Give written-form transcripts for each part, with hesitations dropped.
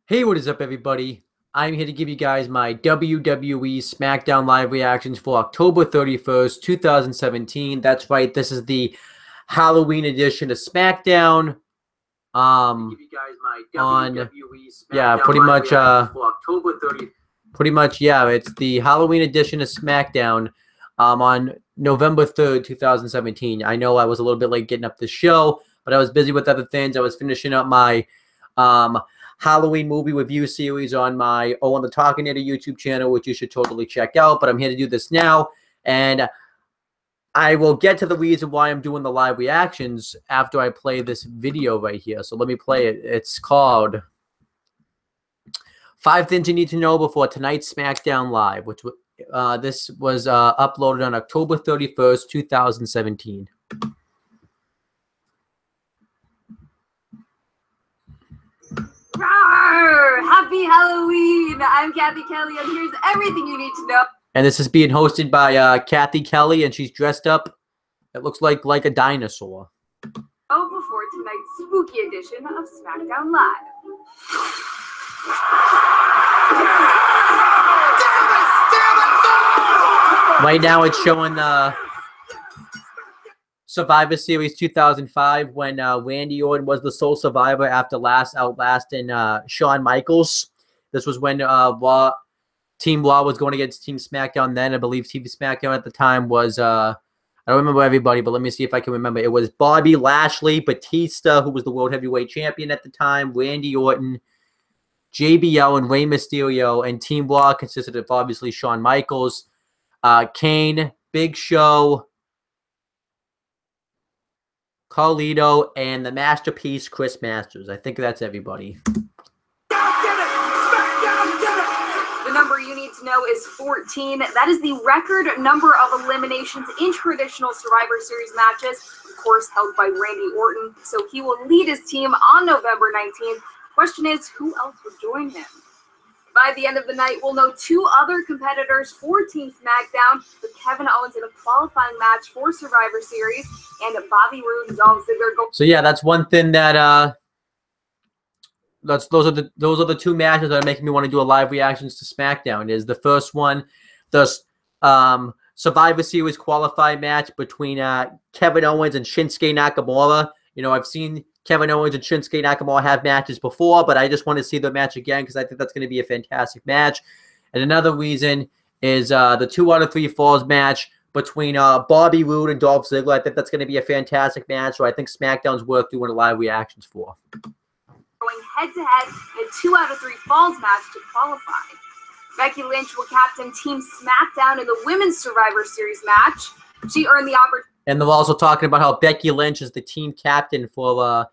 Hey, what is up, everybody? I'm here to give you guys my WWE Smackdown live reactions for October 31st, 2017. That's right, this is the Halloween edition of Smackdown. Give you guys my WWE Yeah, Smackdown pretty live much, reactions for October 30th. yeah, it's the Halloween edition of Smackdown on November 3rd, 2017. I know I was a little bit late getting up the show, but I was busy with other things. I was finishing up my Halloween movie review series on my Owen the Talking Head YouTube channel, which you should totally check out. But I'm here to do this now, and I will get to the reason why I'm doing the live reactions after I play this video right here. So let me play it. It's called 5 Things You Need to Know Before Tonight's SmackDown Live, which this was uploaded on October 31st, 2017. Happy Halloween! I'm Kathy Kelly, and here's everything you need to know. And this is being hosted by Kathy Kelly, and she's dressed up. It looks like a dinosaur. Oh, before tonight's spooky edition of SmackDown Live. Right now, it's showing the Survivor Series 2005 when Randy Orton was the sole survivor after outlasting Shawn Michaels. This was when Team Raw was going against Team SmackDown then. I believe Team SmackDown at the time was, I don't remember everybody, but let me see if I can remember. It was Bobby Lashley, Batista, who was the World Heavyweight Champion at the time, Randy Orton, JBL, and Rey Mysterio. And Team Raw consisted of, obviously, Shawn Michaels, Kane, Big Show, Carlito, and the masterpiece, Chris Masters. I think that's everybody. The number you need to know is 14. That is the record number of eliminations in traditional Survivor Series matches, of course, held by Randy Orton. So he will lead his team on November 19th. Question is, who else will join him? By the end of the night, we'll know 2 other competitors for Team SmackDown, with Kevin Owens in a qualifying match for Survivor Series, and Bobby Roode and Dolph Ziggler go. So yeah, that's one thing that those are the 2 matches that are making me want to do a live reactions to SmackDown. Is the first one, the Survivor Series qualified match between Kevin Owens and Shinsuke Nakamura. You know, I've seen Kevin Owens and Shinsuke Nakamura have matches before, but I just want to see the match again because I think that's going to be a fantastic match. And another reason is the 2 out of 3 falls match between Bobby Roode and Dolph Ziggler. I think that's going to be a fantastic match, so I think SmackDown's worth doing a live reactions for. Going head-to-head in 2 out of 3 falls match to qualify. Becky Lynch will captain Team SmackDown in the Women's Survivor Series match. She earned the opportunity. And they're also talking about how Becky Lynch is the team captain for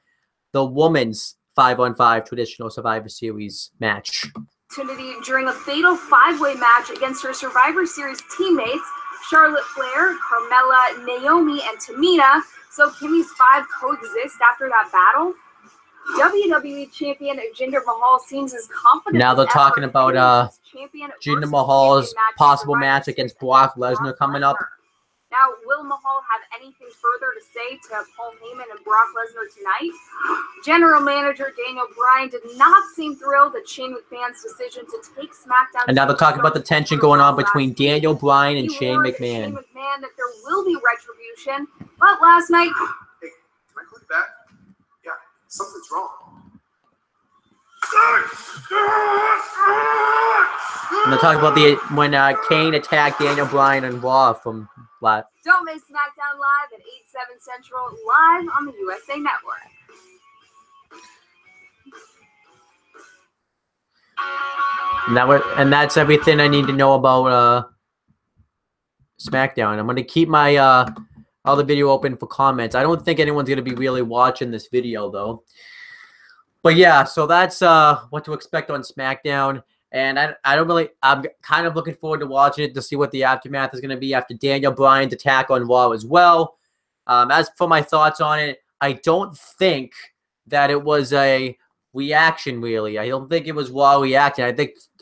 the women's 5-on-5 traditional Survivor Series match. During a fatal 5-way match against her Survivor Series teammates, Charlotte Flair, Carmella, Naomi, and Tamina. So Kimmy's 5 coexist after that battle. WWE Champion Jinder Mahal seems as confident. Now they're talking about Jinder Mahal's possible match against Brock Lesnar coming up. Now, will Mahal have anything further to say to Paul Heyman and Brock Lesnar tonight? General Manager Daniel Bryan did not seem thrilled at Shane McMahon's decision to take SmackDown. And now they're talking about the tension going on between Daniel Bryan and Shane McMahon. Shane McMahon that there will be retribution, but last night. Hey, can I click that? Yeah, something's wrong. And they're talking about when Kane attacked Daniel Bryan and Raw from last. Don't miss SmackDown Live at 8/7 Central, live on the USA Network. And that's everything I need to know about SmackDown. I'm going to keep my other video open for comments. I don't think anyone's going to be really watching this video, though. But yeah, so that's what to expect on SmackDown. And I'm kind of looking forward to watching it to see what the aftermath is going to be after Daniel Bryan's attack on Raw as well. As for my thoughts on it, I don't think that it was a reaction, really. I don't think it was Raw reacting.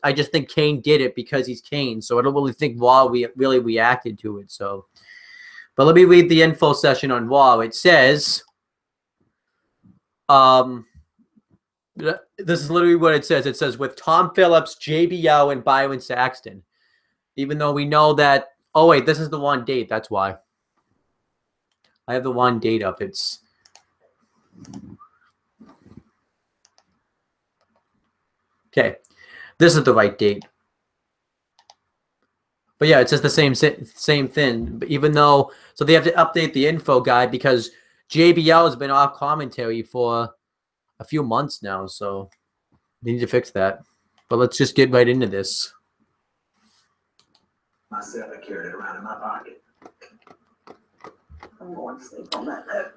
I just think Kane did it because he's Kane. So I don't really think Raw really reacted to it. So, but let me read the info session on Raw. It says, This is literally what it says. It says with Tom Phillips, JBL, and Byron Saxton. Even though we know that. Oh wait, this is the one date. That's why. I have the one date up. It's. Okay, this is the right date. But yeah, it's just the same thing. But even though, so they have to update the info guide because JBL has been off commentary for a few months now, so they need to fix that. But let's just get right into this. Myself, I carried it around in my pocket. I'm going to sleep on that bed.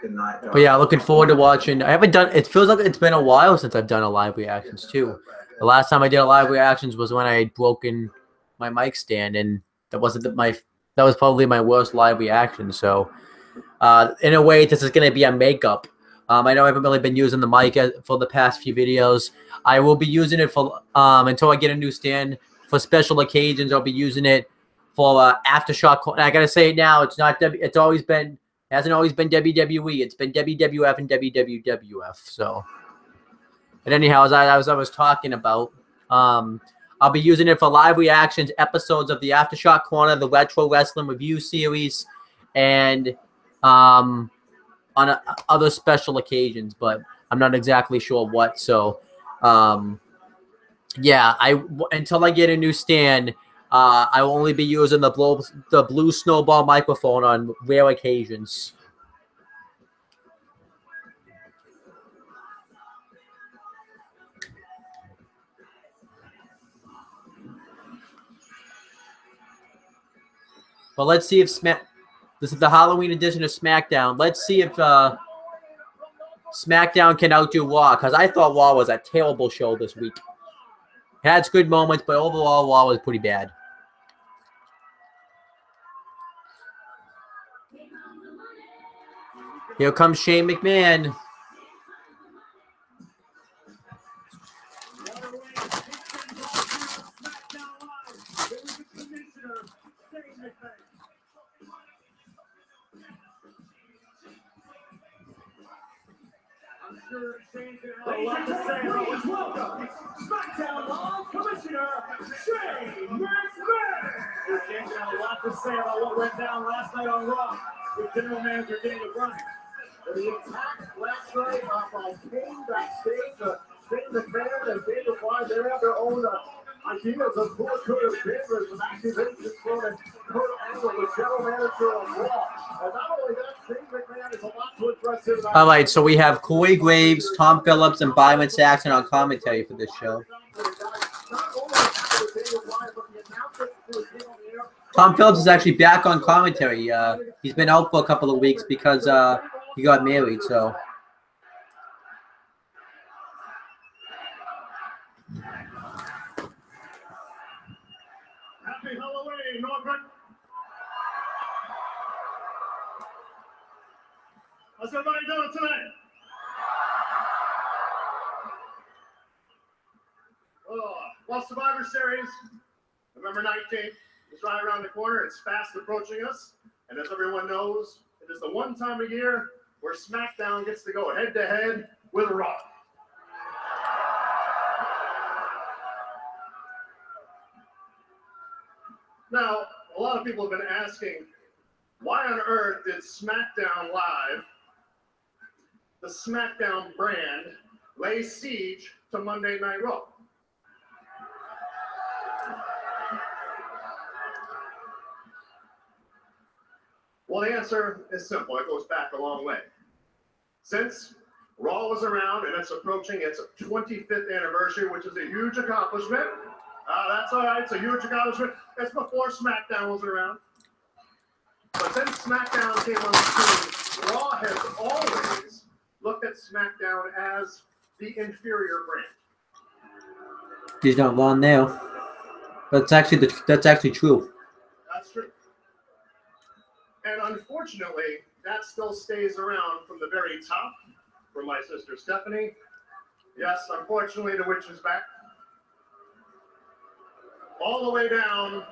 Good night, dog. But yeah, looking forward to watching. I haven't done. It feels like it's been a while since I've done a live reactions too. The last time I did a live reactions was when I had broken my mic stand, and that wasn't that was probably my worst live reaction. So, in a way, this is going to be a makeup. I know I haven't really been using the mic for the past few videos. I will be using it for until I get a new stand for special occasions. I'll be using it for aftershock. And I gotta say it now. It's not. It's always been. Hasn't always been WWE. It's been WWF and WWF. So, and anyhow, as I was talking about, I'll be using it for live reactions, episodes of the Aftershock Corner, the Retro Wrestling Review Series, and on other special occasions. But I'm not exactly sure what. So, yeah, until I get a new stand, I will only be using the blue snowball microphone on rare occasions. But let's see if this is the Halloween edition of SmackDown. Let's see if SmackDown can outdo Raw, because I thought Raw was a terrible show this week. It had its good moments, but overall Raw was pretty bad. Here comes Shane McMahon. Please welcome Smackdown Live Commissioner Shane McMahon. Shane's got a lot to say about what went down last night on Raw with General Manager Daniel Bryan. The attack last night by Kane backstage, Shane McMahon and Daniel Bryan, they have their own ideas of who it could have been. There's some accusations thrown at Kurt Angle, the general manager of Raw. And not only that, Shane McMahon is a lot to address here. All right, so we have Corey Graves, Tom Phillips, and Byron Saxton on commentary for this show. Tom Phillips is actually back on commentary. He's been out for a couple of weeks because he got married, so. Happy Halloween, Norfolk. How's everybody doing tonight? Well, Survivor Series, November 19th, is right around the corner. It's fast approaching us. And as everyone knows, it is the one time a year where SmackDown gets to go head-to-head with Raw. Now, a lot of people have been asking, why on earth did SmackDown Live, the SmackDown brand, lay siege to Monday Night Raw? Well, the answer is simple. It goes back a long way. Since Raw was around and it's approaching its 25th anniversary, which is a huge accomplishment. That's all right. It's a huge accomplishment. It's before SmackDown was around. But then SmackDown came on the scene. Raw has always looked at SmackDown as the inferior brand. He's not wrong now. That's actually true. That's true. And unfortunately, that still stays around from the very top for my sister Stephanie. Yes, unfortunately, the witch is back. All the way down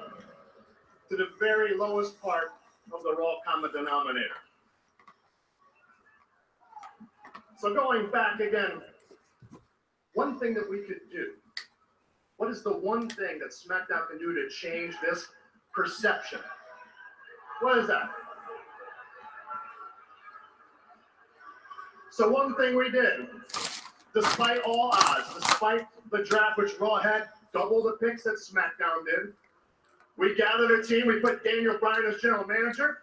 to the very lowest part of the Raw common denominator. So going back again one thing that we could do. What is the one thing that SmackDown can do to change this perception? What is that? So one thing we did, despite all odds, despite the draft, which Raw had double the picks that SmackDown did, we gathered a team. We put Daniel Bryan as general manager.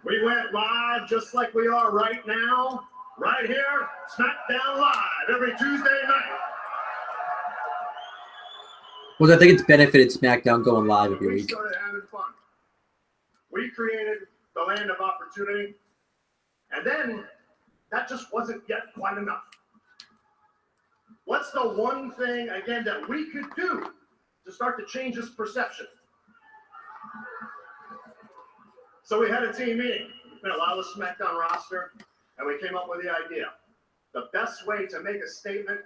We went live just like we are right now, right here, SmackDown Live, every Tuesday night. Well, I think it's benefited SmackDown going live every We week. started having fun. We created the land of opportunity, and then that just wasn't yet quite enough. What's the one thing, again, that we could do to start to change this perception? So we had a team meeting. We had a lot of the SmackDown roster, and we came up with the idea. The best way to make a statement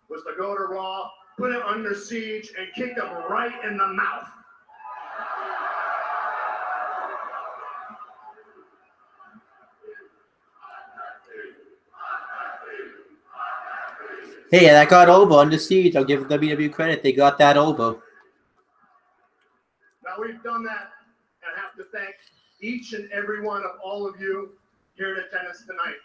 was to go to Raw, put it under siege, and kick them right in the mouth. Hey, that got over under siege. I'll give WWE credit. They got that over. Now we've done that, and I have to thank each and every one of all of you here in attendance tonight.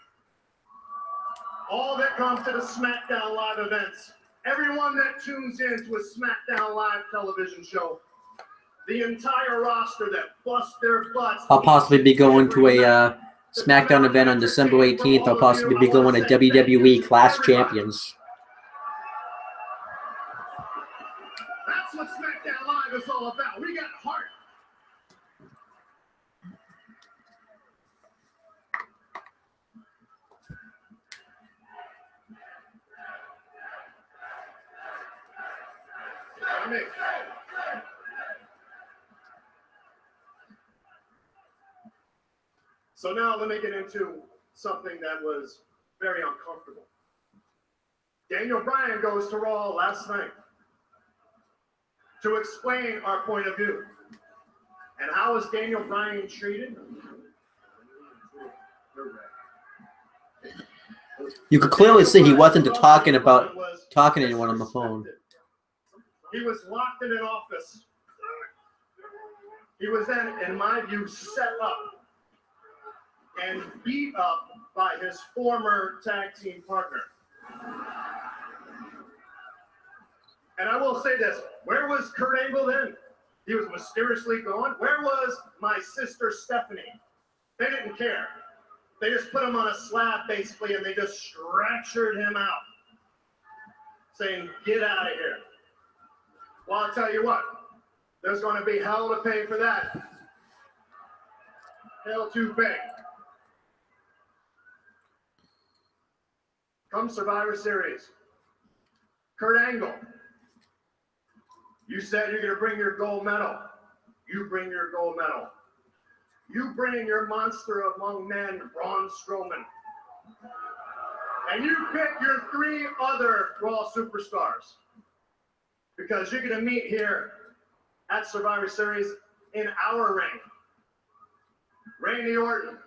All that come to the SmackDown Live events, everyone that tunes in to a SmackDown Live television show, the entire roster that bust their butts. I'll possibly be going to a SmackDown event on December 18th. I'll possibly be going to WWE Clash Champions. That's what SmackDown Live is all about. We got heart. So now let me get into something that was very uncomfortable. Daniel Bryan goes to Raw last night to explain our point of view. And how was Daniel Bryan treated? You could clearly see he wasn't talking to anyone on the phone. He was locked in an office. He was then, in my view, set up and beat up by his former tag team partner. And I will say this, where was Kurt Angle then? He was mysteriously gone. Where was my sister Stephanie? They didn't care. They just put him on a slab, basically, and they just stretchered him out, saying, get out of here. Well, I'll tell you what, there's going to be hell to pay for that. Hell to pay. Come Survivor Series. Kurt Angle, you said you're going to bring your gold medal. You bring your gold medal. You bring your monster among men, Braun Strowman. And you pick your 3 other Raw superstars. Because you're going to meet here at Survivor Series in our ring. Randy Orton.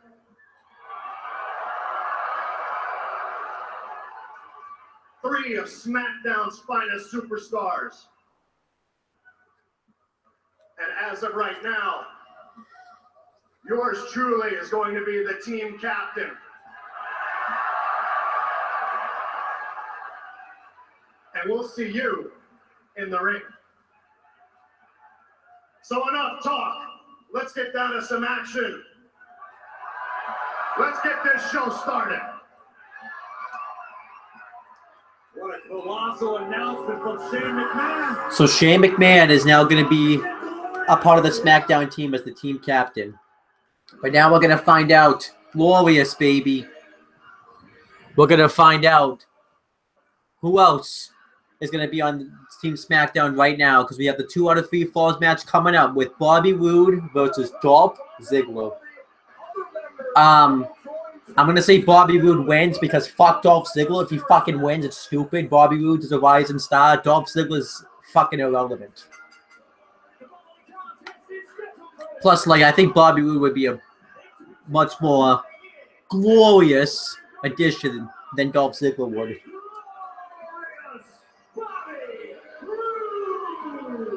Three of SmackDown's finest superstars. And as of right now, yours truly is going to be the team captain. And we'll see you in the ring. So enough talk. Let's get down to some action. Let's get this show started. What a colossal announcement from Shane McMahon. So Shane McMahon is now going to be a part of the SmackDown team as the team captain. But now we're going to find out. Glorious, baby. We're going to find out who else is going to be on Team SmackDown right now, because we have the 2 out of 3 Falls match coming up with Bobby Roode versus Dolph Ziggler. I'm going to say Bobby Roode wins because fuck Dolph Ziggler. If he fucking wins, it's stupid. Bobby Roode is a rising star. Dolph Ziggler's fucking irrelevant. Plus, like, I think Bobby Roode would be a much more glorious addition than Dolph Ziggler would.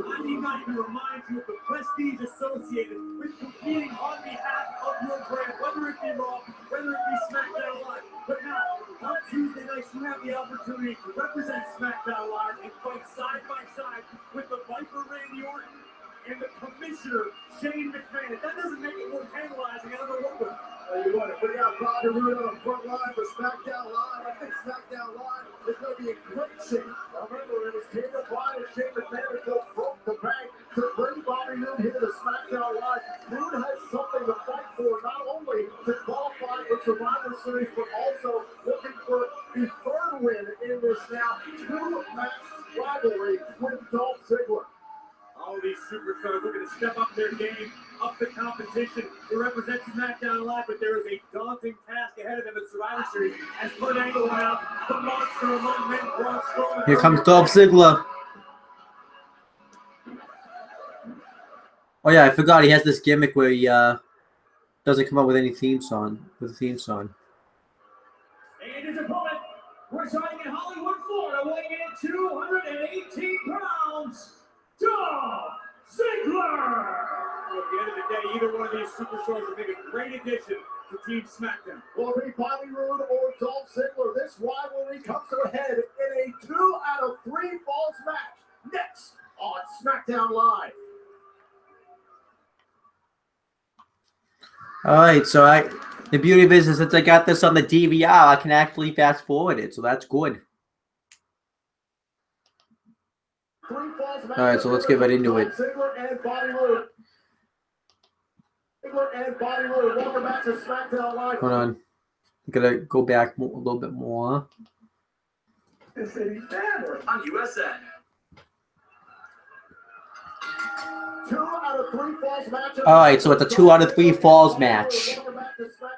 I need not even remind you of the prestige associated with competing on behalf of your brand, whether it be Raw, whether it be SmackDown Live. But now, on Tuesday nights, you have the opportunity to represent SmackDown Live and fight side by side with the Viper Randy Orton and the Commissioner Shane McMahon. That doesn't make it more tantalizing. I don't know what would. You want to bring out Bobby Roode on the front line for SmackDown Live. I think SmackDown Live is going to be in great shape. Remember, it was Daniel Bryan and Shane McMahon that broke the bank to bring Bobby Roode here to SmackDown Live. Roode has something to fight for, not only to qualify for Survivor Series, but also looking for the third win in this now two-match rivalry with Dolph Ziggler. All these superstars looking to step up their game, up the competition to represent SmackDown Live, but there is a daunting task ahead of them in Survivor Series. As Kurt Angle announced, the monster among men, Braun Strowman. Here comes Dolph Ziggler. Oh yeah, I forgot he has this gimmick where he doesn't come up with any theme song. And his opponent, residing in Hollywood, Florida, weighing in at 218 pounds. Dolph Ziggler! At the end of the day, either one of these superstars would make a great addition to Team SmackDown. Will it be Bobby Roode or Dolph Ziggler? This rivalry comes to a head in a 2 out of 3 falls match next on SmackDown Live. All right, so the beauty of it is since I got this on the DVR, I can actually fast forward it, so that's good. All right, so let's get right into it. Ziggler and Bobby Roode. Ziggler and Bobby Roode. Welcome back to SmackDown Live. Hold on, I'm gonna go back a little bit more. On USA. 2 out of 3 falls match. All right, so it's a 2 out of 3 falls match.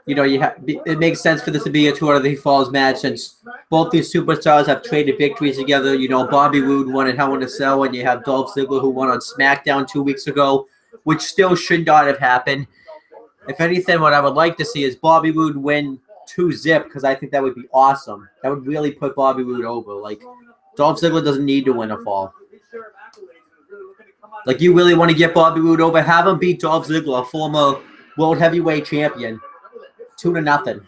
You know, it makes sense for this to be a 2 out of 3 falls match since both these superstars have traded victories together. You know, Bobby Roode won at Hell in a Cell, and you have Dolph Ziggler who won on SmackDown 2 weeks ago, which still should not have happened. If anything, what I would like to see is Bobby Roode win 2-zip because I think that would be awesome. That would really put Bobby Roode over. Like, Dolph Ziggler doesn't need to win a fall. Like, you really want to get Bobby Roode over? Have him beat Dolph Ziggler, a former World Heavyweight Champion. 2-0.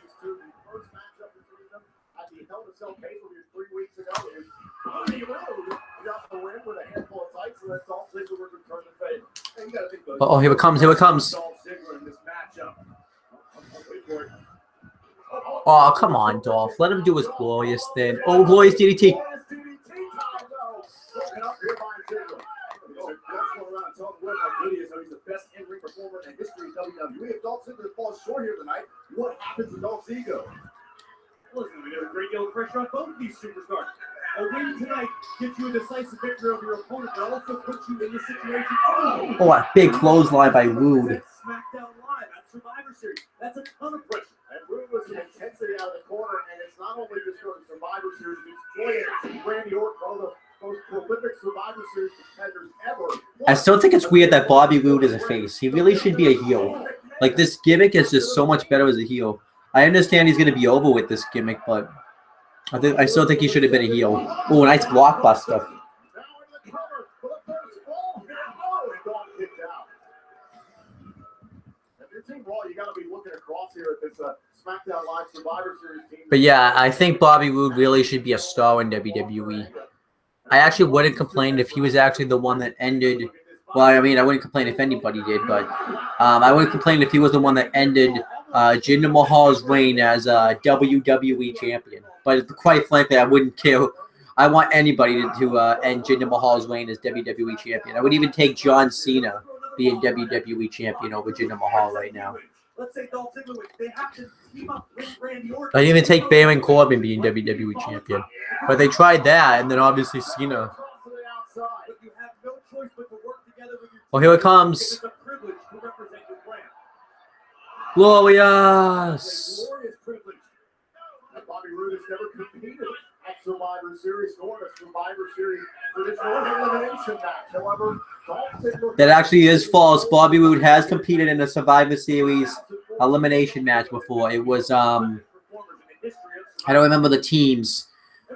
Oh, here it comes. Here it comes. Oh, come on, Dolph. Let him do his glorious thing. Oh, glorious DDT. He's the best in-ring performer in the history of WWE. If Dolph Ziggler falls short here tonight, what happens to Dolph's ego? Listen, there's a great deal of pressure on both of these superstars. A win tonight gets you a decisive victory over your opponent, but also puts you in the situation. Oh, a big clothesline by Roode. SmackDown Live at Survivor Series. That's a ton of pressure. And Roode was some intensity out of the corner, and it's not only just for the Survivor Series, it's joyous. Randy Orton, one of the most prolific Survivor Series competitors ever. I still think it's weird that Bobby Roode is a face. He really should be a heel. Like, this gimmick is just so much better as a heel. I understand he's going to be over with this gimmick, but I still think he should have been a heel. Oh, nice blockbuster. But yeah, I think Bobby Roode really should be a star in WWE. I actually wouldn't complain if he was actually the one that ended. Well, I mean, I wouldn't complain if anybody did, but I wouldn't complain if he was the one that ended Jinder Mahal's reign as a WWE champion. But quite frankly, I wouldn't care. I want anybody to end Jinder Mahal's reign as WWE champion. I would even take John Cena being WWE champion over Jinder Mahal right now. I'd even take Baron Corbin being WWE champion. But they tried that, and then obviously Cena. Oh, here it comes. Glorious. Bobby Roode has never competed at Survivor Series nor the Survivor Series That actually is false. Bobby Roode has competed in the Survivor Series elimination match before. It was I don't remember the teams,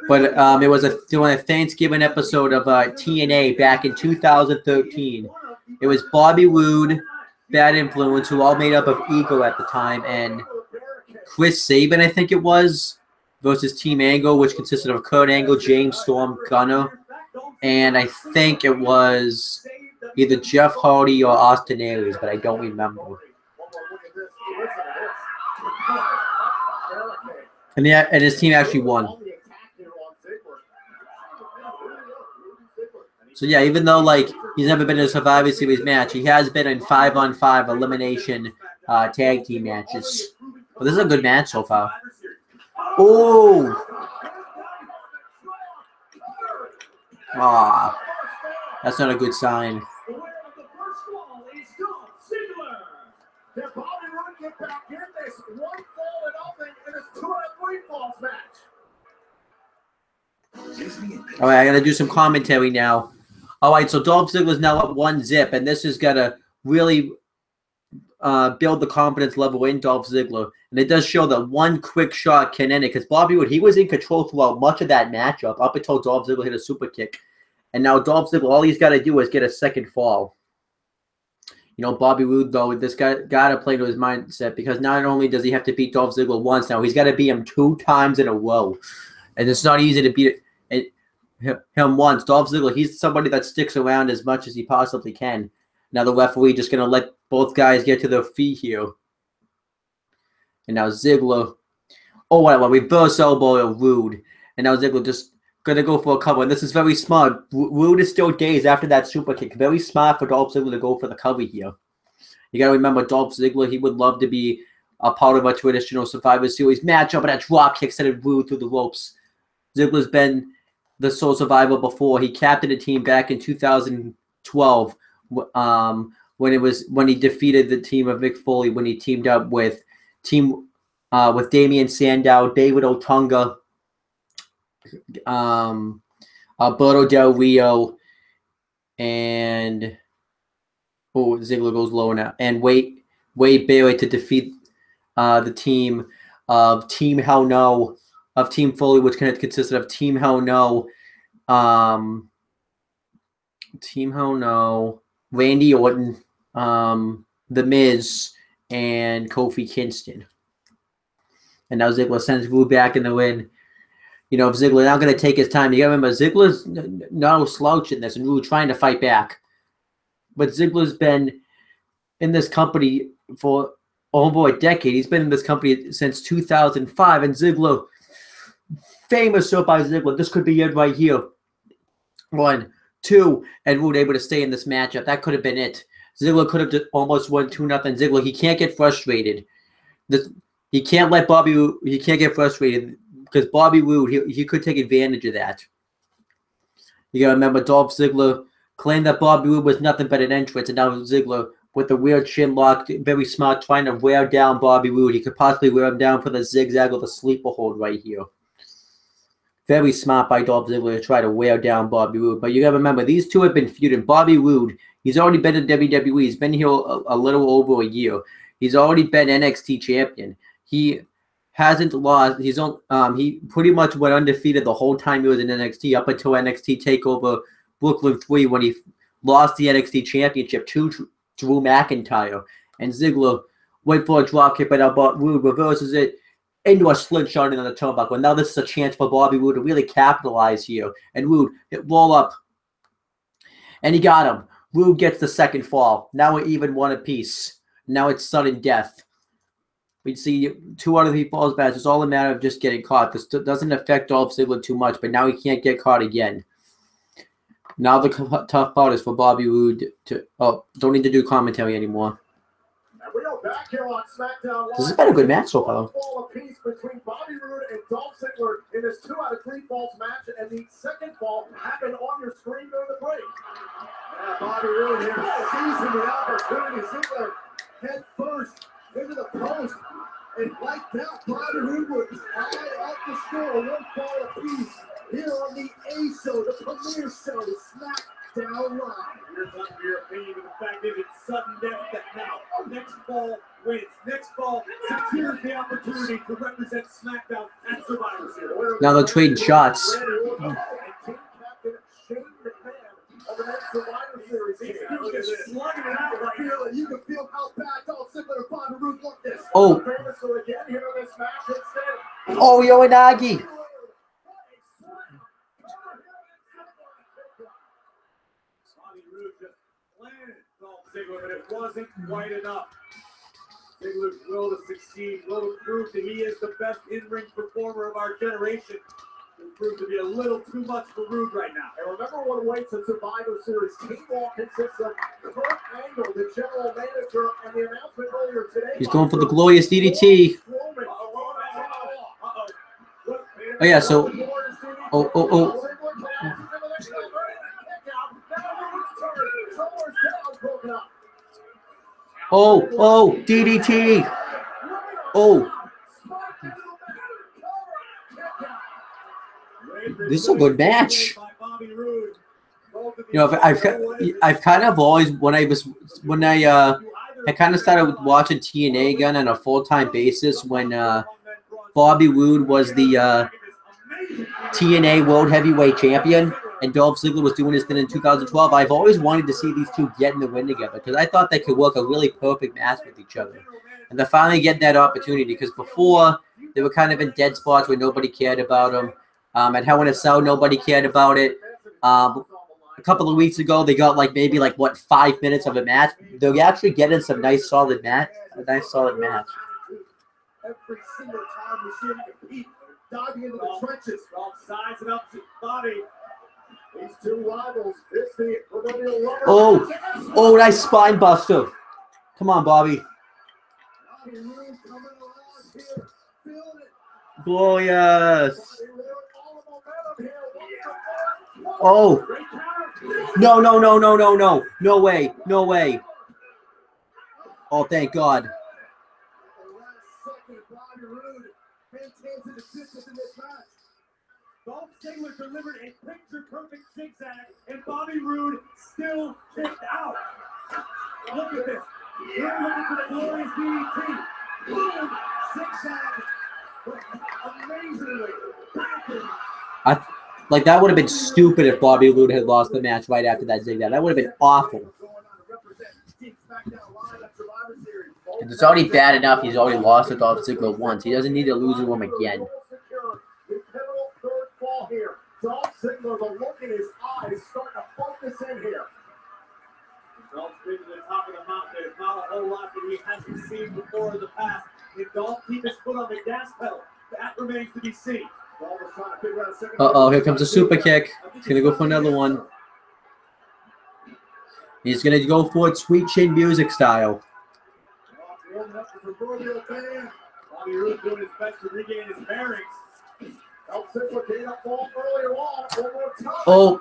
but it was during a Thanksgiving episode of TNA back in 2013. It was Bobby Roode, Bad Influence, who all made up of Ego at the time, and Chris Sabin, I think it was, versus Team Angle, which consisted of Kurt Angle, James Storm, Gunner, and I think it was either Jeff Hardy or Austin Aries, but I don't remember. And his team actually won. So yeah, even though like he's never been in a Survivor Series match, he has been in 5-on-5 elimination tag team matches. But this is a good match so far. Oh! Ah, that's not a good sign. All right, I got to do some commentary now. All right, so Dolph Ziggler's now up 1-0, and this is going to really build the confidence level in Dolph Ziggler. And it does show that one quick shot can end it, because Bobby Roode, he was in control throughout much of that matchup up until Dolph Ziggler hit a super kick. And now Dolph Ziggler, all he's got to do is get a second fall. You know, Bobby Roode, though, this guy got to play to his mindset, because not only does he have to beat Dolph Ziggler once now, he's got to beat him 2 times in a row. And it's not easy to beat him once. Dolph Ziggler, he's somebody that sticks around as much as he possibly can. Now the referee just going to let both guys get to their feet here. And now Ziggler, oh, whatever, reverse elbow of Roode. And now Ziggler just going to go for a cover. And this is very smart. Roode is still dazed after that super kick. Very smart for Dolph Ziggler to go for the cover here. You got to remember, Dolph Ziggler, he would love to be a part of a traditional Survivor Series matchup, but that drop kick sent Roode through the ropes. Ziggler's been the sole survivor before. He captained a team back in 2012 when he defeated the team of Mick Foley, when he teamed up with Damian Sandow, David Otunga, Alberto Del Rio, and Ziggler goes low now, and Wade Barrett to defeat the team of Team Hell No, of Team Foley, which consisted of Team Hell No, Randy Orton, The Miz, and Kofi Kingston. And now Ziggler sends Roode back in the win. You know, if Ziggler not going to take his time, you got to remember, Ziggler's no slouch in this, and Roode trying to fight back. But Ziggler's been in this company for over a decade. He's been in this company since 2005, and Ziggler, famous so by Ziggler, this could be it right here. 1, 2, and Roode able to stay in this matchup. That could have been it. Ziggler could have almost won 2-0. Ziggler, he can't get frustrated. He can't let Bobby Roode, he can't get frustrated, because Bobby Roode, he could take advantage of that. You got to remember, Dolph Ziggler claimed that Bobby Roode was nothing but an entrance, and now Ziggler, with the weird chin lock, very smart, trying to wear down Bobby Roode. He could possibly wear him down for the zigzag or the sleeper hold right here. Very smart by Dolph Ziggler to try to wear down Bobby Roode. But you got to remember, these two have been feuding. Bobby Roode, he's already been in WWE. He's been here a little over a year. He's already been NXT champion. He hasn't lost. He pretty much went undefeated the whole time he was in NXT, up until NXT TakeOver Brooklyn 3, when he lost the NXT championship to Drew McIntyre. And Ziggler went for a dropkick, but Roode reverses it into a slingshot into the turnbuckle. Now this is a chance for Bobby Roode to really capitalize here. And Roode hit roll up. And he got him. Roode gets the second fall. Now we're even 1 apiece. Now it's sudden death. We see 2 out of 3 falls back. It's all a matter of just getting caught. This doesn't affect Dolph Ziggler too much, but now he can't get caught again. Now the tough part is for Bobby Roode to... Oh, don't need to do commentary anymore. And we are back here on Smackdown. This has been a good match so far. Fall apiece between Bobby Roode and Dolph Ziggler in this 2 out of 3 falls match, and the second fall happened on your screen during the break. Yeah, Bobby Roode here seizing the opportunity. Ziggler head first into the post, and like that, Bobby Roode was high up the score, 1 fall apiece. here on the A show, the premiere show, Smackdown Live. Here's under your opinion, but the fact is it's sudden death that now next fall wins. Next fall secures the opportunity to represent Smackdown at Survivor Series. Now they're trading shots. You can feel how packed all similar to Bobby Roode look this. Oh. Oh, Yoanagi. Bobby Roode just planted Dolph Ziggler, but it wasn't quite enough. Ziggler's will to succeed, will to prove that he is the best in-ring performer of our generation. It proved to be a little too much for Roode right now. And remember what awaits in Survivor Series. Team Ball consists of Kurt Angle, the general manager, and the announcement earlier today. He's going for the glorious DDT. Oh yeah, so oh. Oh, DDT. Oh. This is a good match. You know, I've kind of always when I kind of started watching TNA again on a full-time basis when Bobby Roode was the TNA World Heavyweight Champion and Dolph Ziggler was doing his thing in 2012. I've always wanted to see these two get in the ring together because I thought they could work a really perfect match with each other. And they're finally getting that opportunity because before they were kind of in dead spots where nobody cared about them. At Hell in a Cell, nobody cared about it. A couple of weeks ago, they got maybe 5 minutes of a match. They're actually getting some nice solid match. A nice solid match. Every single time we see him compete, diving into the trenches, sizing up his body. These two rivals, it's the proverbial rubber. Oh, nice spine buster. Come on, Bobby. Glorious. Oh. No. No way. No way. Oh, thank God. Dolph Ziggler delivered a picture-perfect zigzag, and Bobby Roode still kicked out. Look at this. We're looking for the glorious DDT. Boom! Zigzag. Amazingly. That would have been stupid if Bobby Roode had lost the match right after that zigzag. That would have been awful. And it's already bad enough he's already lost to Dolph Ziggler once. He doesn't need to lose to him again. Here. Dolph Ziggler, the look in his eyes starting to focus in here. Dolph's been to the top of the mountain. There's not a whole lot that he hasn't seen before in the past. If Dolph keeps his foot on the gas pedal, that remains to be seen. Uh-oh, here comes a super kick. He's going to go for another one. He's going to go for it Sweet Chin Music style. Bobby Roode doing his best to regain his bearings. Oh.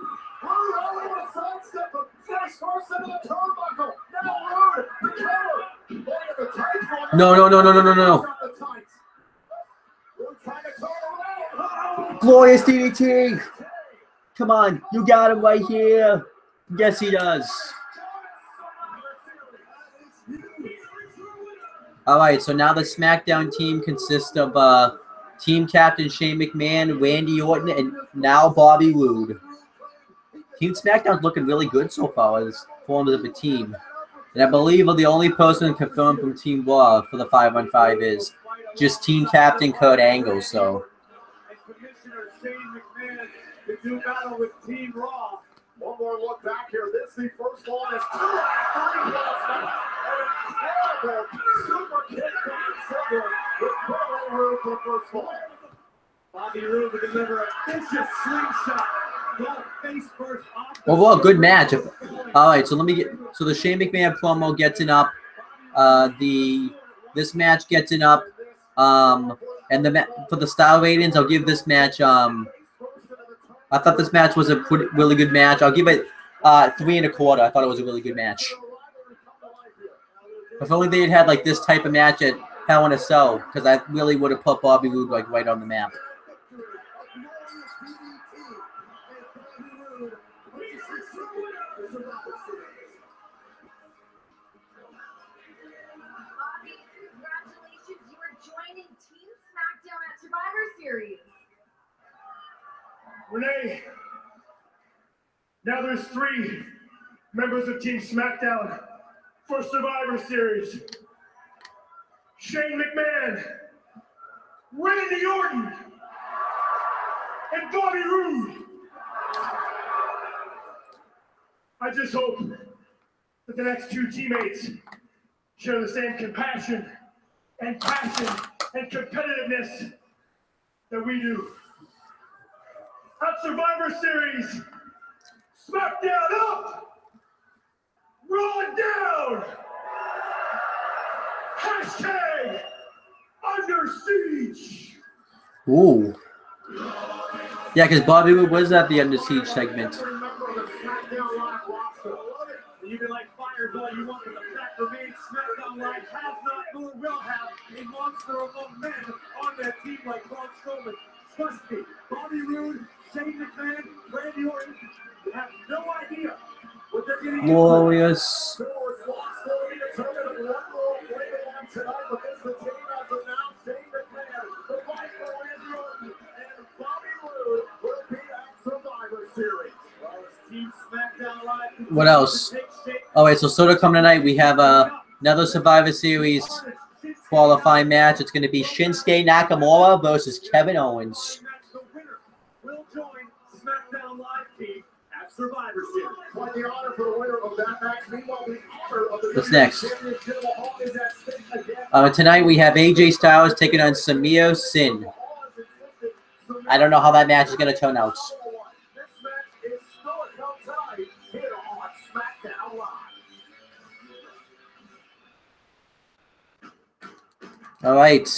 No. Glorious DDT. Come on. You got him right here. Yes, he does. All right, so now the SmackDown team consists of team captain Shane McMahon, Randy Orton, and now Bobby Roode. Team SmackDown's looking really good so far as forms of a team. And I believe the only person confirmed from Team Raw for the 5-on-5 is just team captain Kurt Angle. So. Commissioner Shane McMahon to do battle with Team Raw. One more look back here. This is the first one. Is super kick from Ziggler with Bobby Roode for the first one. Bobby Roode to deliver a vicious slingshot. Face first. Overall, good match. All right, so so the Shane McMahon promo gets it up. This match gets it up. And for the style ratings, I'll give this match. I thought this match was a really good match. I'll give it 3 1/4. I thought it was a really good match. If only they had this type of match at Hell in a Cell, because I really would have put Bobby Roode right on the map. Renee, now there's 3 members of Team Smackdown for Survivor Series. Shane McMahon, Randy Orton, and Bobby Roode. I just hope that the next 2 teammates share the same compassion and passion and competitiveness that we do. At Survivor Series, Smackdown up, Raw down. Hashtag under siege. Ooh. Yeah, because Bobby Roode was at the Under Siege segment. You can like fires all you want, but the fact remains SmackDown Live has not nor will have a monster among men on that team like Braun Strowman. Trust me, Bobby Roode, Shane McMahon, Randy Orton have no idea what they're getting into. Glorious. What else? Oh, wait, so Soda coming tonight. We have another Survivor Series qualifying match. It's going to be Shinsuke Nakamura versus Kevin Owens. Will join SmackDown Live team at Survivor Series. Quite the honor for the winner of that match. Meanwhile, the honor of the What's next? championship is at stake again. Tonight we have AJ Styles taking on Samir Sin. I don't know how that match is going to turn out. This match is still at no time here on SmackDown Live. All right.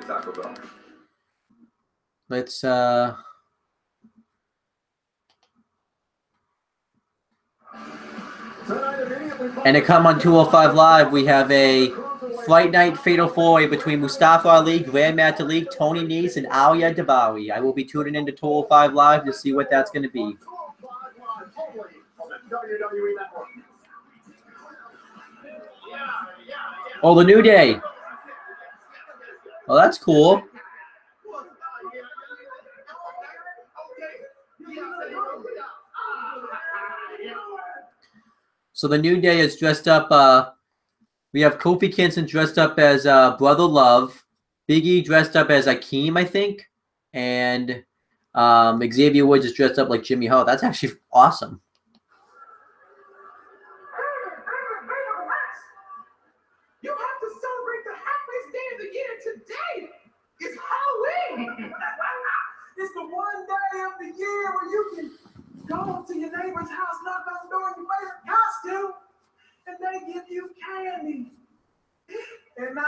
Taco Bell. Let's and to come on 205 Live, we have a Fight Night Fatal 4-Way between Mustafa Ali, Grand Master League, Tony Nese, and Alia Davari. I will be tuning into 205 Live to see what that's going to be. Oh, the New Day. Oh, that's cool. So the New Day is dressed up. We have Kofi Kingston dressed up as Brother Love, Big E dressed up as Akeem, I think, and Xavier Woods is dressed up like Jimmy Hart. That's actually awesome. You have to celebrate the happiest day of the year today. It's Halloween. It's the one day of the year where you can go to your neighbor's house, knock on the door in your favorite costume, and they give you candy. And I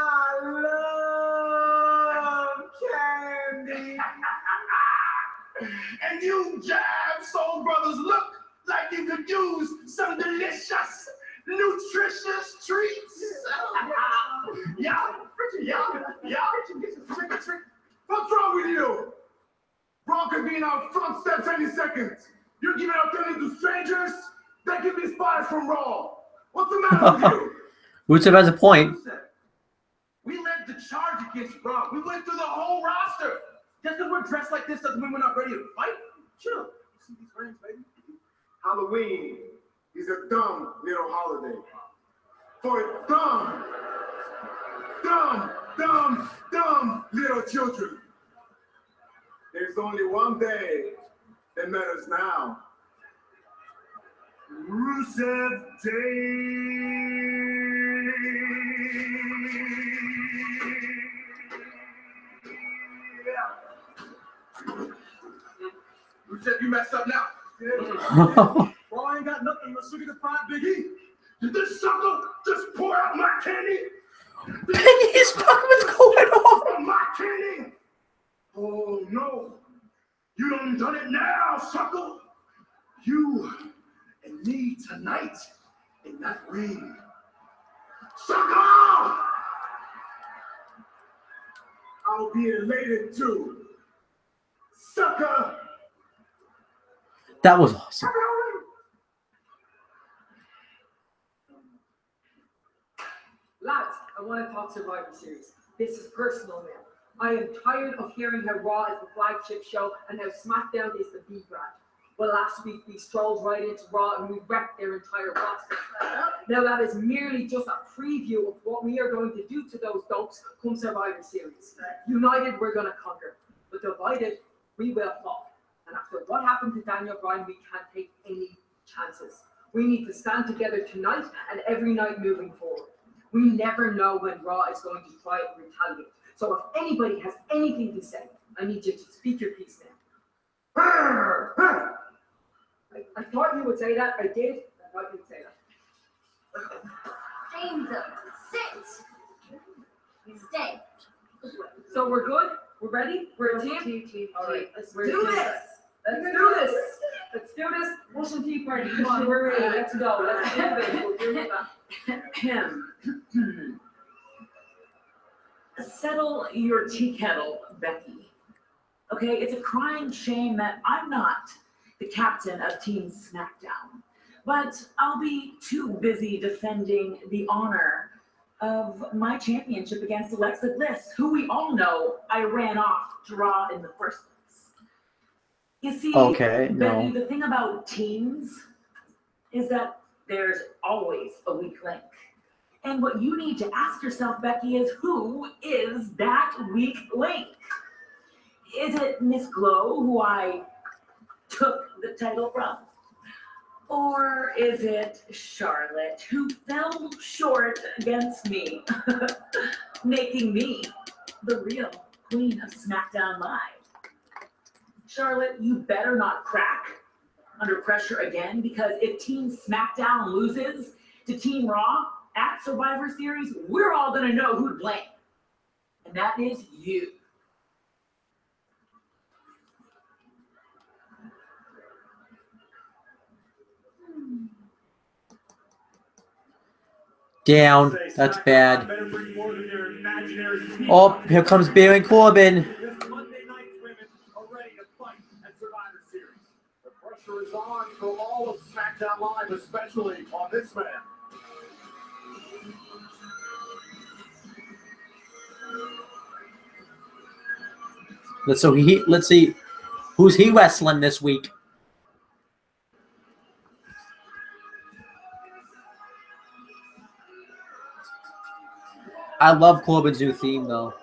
love candy. And you jive soul brothers look like you could use some delicious, nutritious treats. Yeah. What's wrong with you? Bro could be in our front steps any second. You're giving out candy to strangers? They could be spies from Raw. What's the matter with you? Rusev has a point. We led the charge against Raw. We went through the whole roster. Just because we're dressed like this doesn't mean we're not ready to fight. Chill. You see these rings, baby? Halloween is a dumb little holiday. For dumb little children. There's only one day that matters now. Rusev Day. Rusev, you messed up now. Bro, I ain't got nothing but sugar to find Big E. Did this sucker just pour out my candy? Big E's fucking what's going on? My candy? Oh no. You done done it now, sucker. You and me tonight in that ring. Sucker! I'll be elated too. Sucker! That was awesome. Lads, I want to talk Survivor Series. This is personal now. I am tired of hearing how Raw is the flagship show and how SmackDown is the B brand. Well, last week we strolled right into Raw and we wrecked their entire roster. Now that is merely just a preview of what we are going to do to those dopes come Survivor Series. United, we're going to conquer. But divided, we will fall. And after what happened to Daniel Bryan, we can't take any chances. We need to stand together tonight and every night moving forward. We never know when Raw is going to try and retaliate. So if anybody has anything to say, I need you to speak your piece now. I thought you would say that. I did. I thought you would say that. James, sit. Stay. So we're good? We're ready? We're a team? All right. Let's do this. Let's do this. Motion tea party. Come on, we're ready. Let's go. Let's do this. We'll do it. Settle your tea kettle, Becky. Okay, it's a crying shame that I'm not the captain of Team Smackdown, but I'll be too busy defending the honor of my championship against Alexa Bliss, who we all know I ran off to Raw in the first place. You see, Becky, the thing about teams is that there's always a weak link. And what you need to ask yourself, Becky, is who is that weak link? Is it Miss Glow, who I took the title from? Or is it Charlotte, who fell short against me, making me the real queen of SmackDown Live? Charlotte, you better not crack under pressure again, because if Team SmackDown loses to Team Raw at Survivor Series, we're all going to know who to blame. And that is you. Down. That's bad. Oh, here comes Baron Corbin. Monday night's women are ready to fight at Survivor Series. The pressure is on for all of SmackDown Live, especially on this man. Let's see who's he wrestling this week. I love Corbin's new theme though.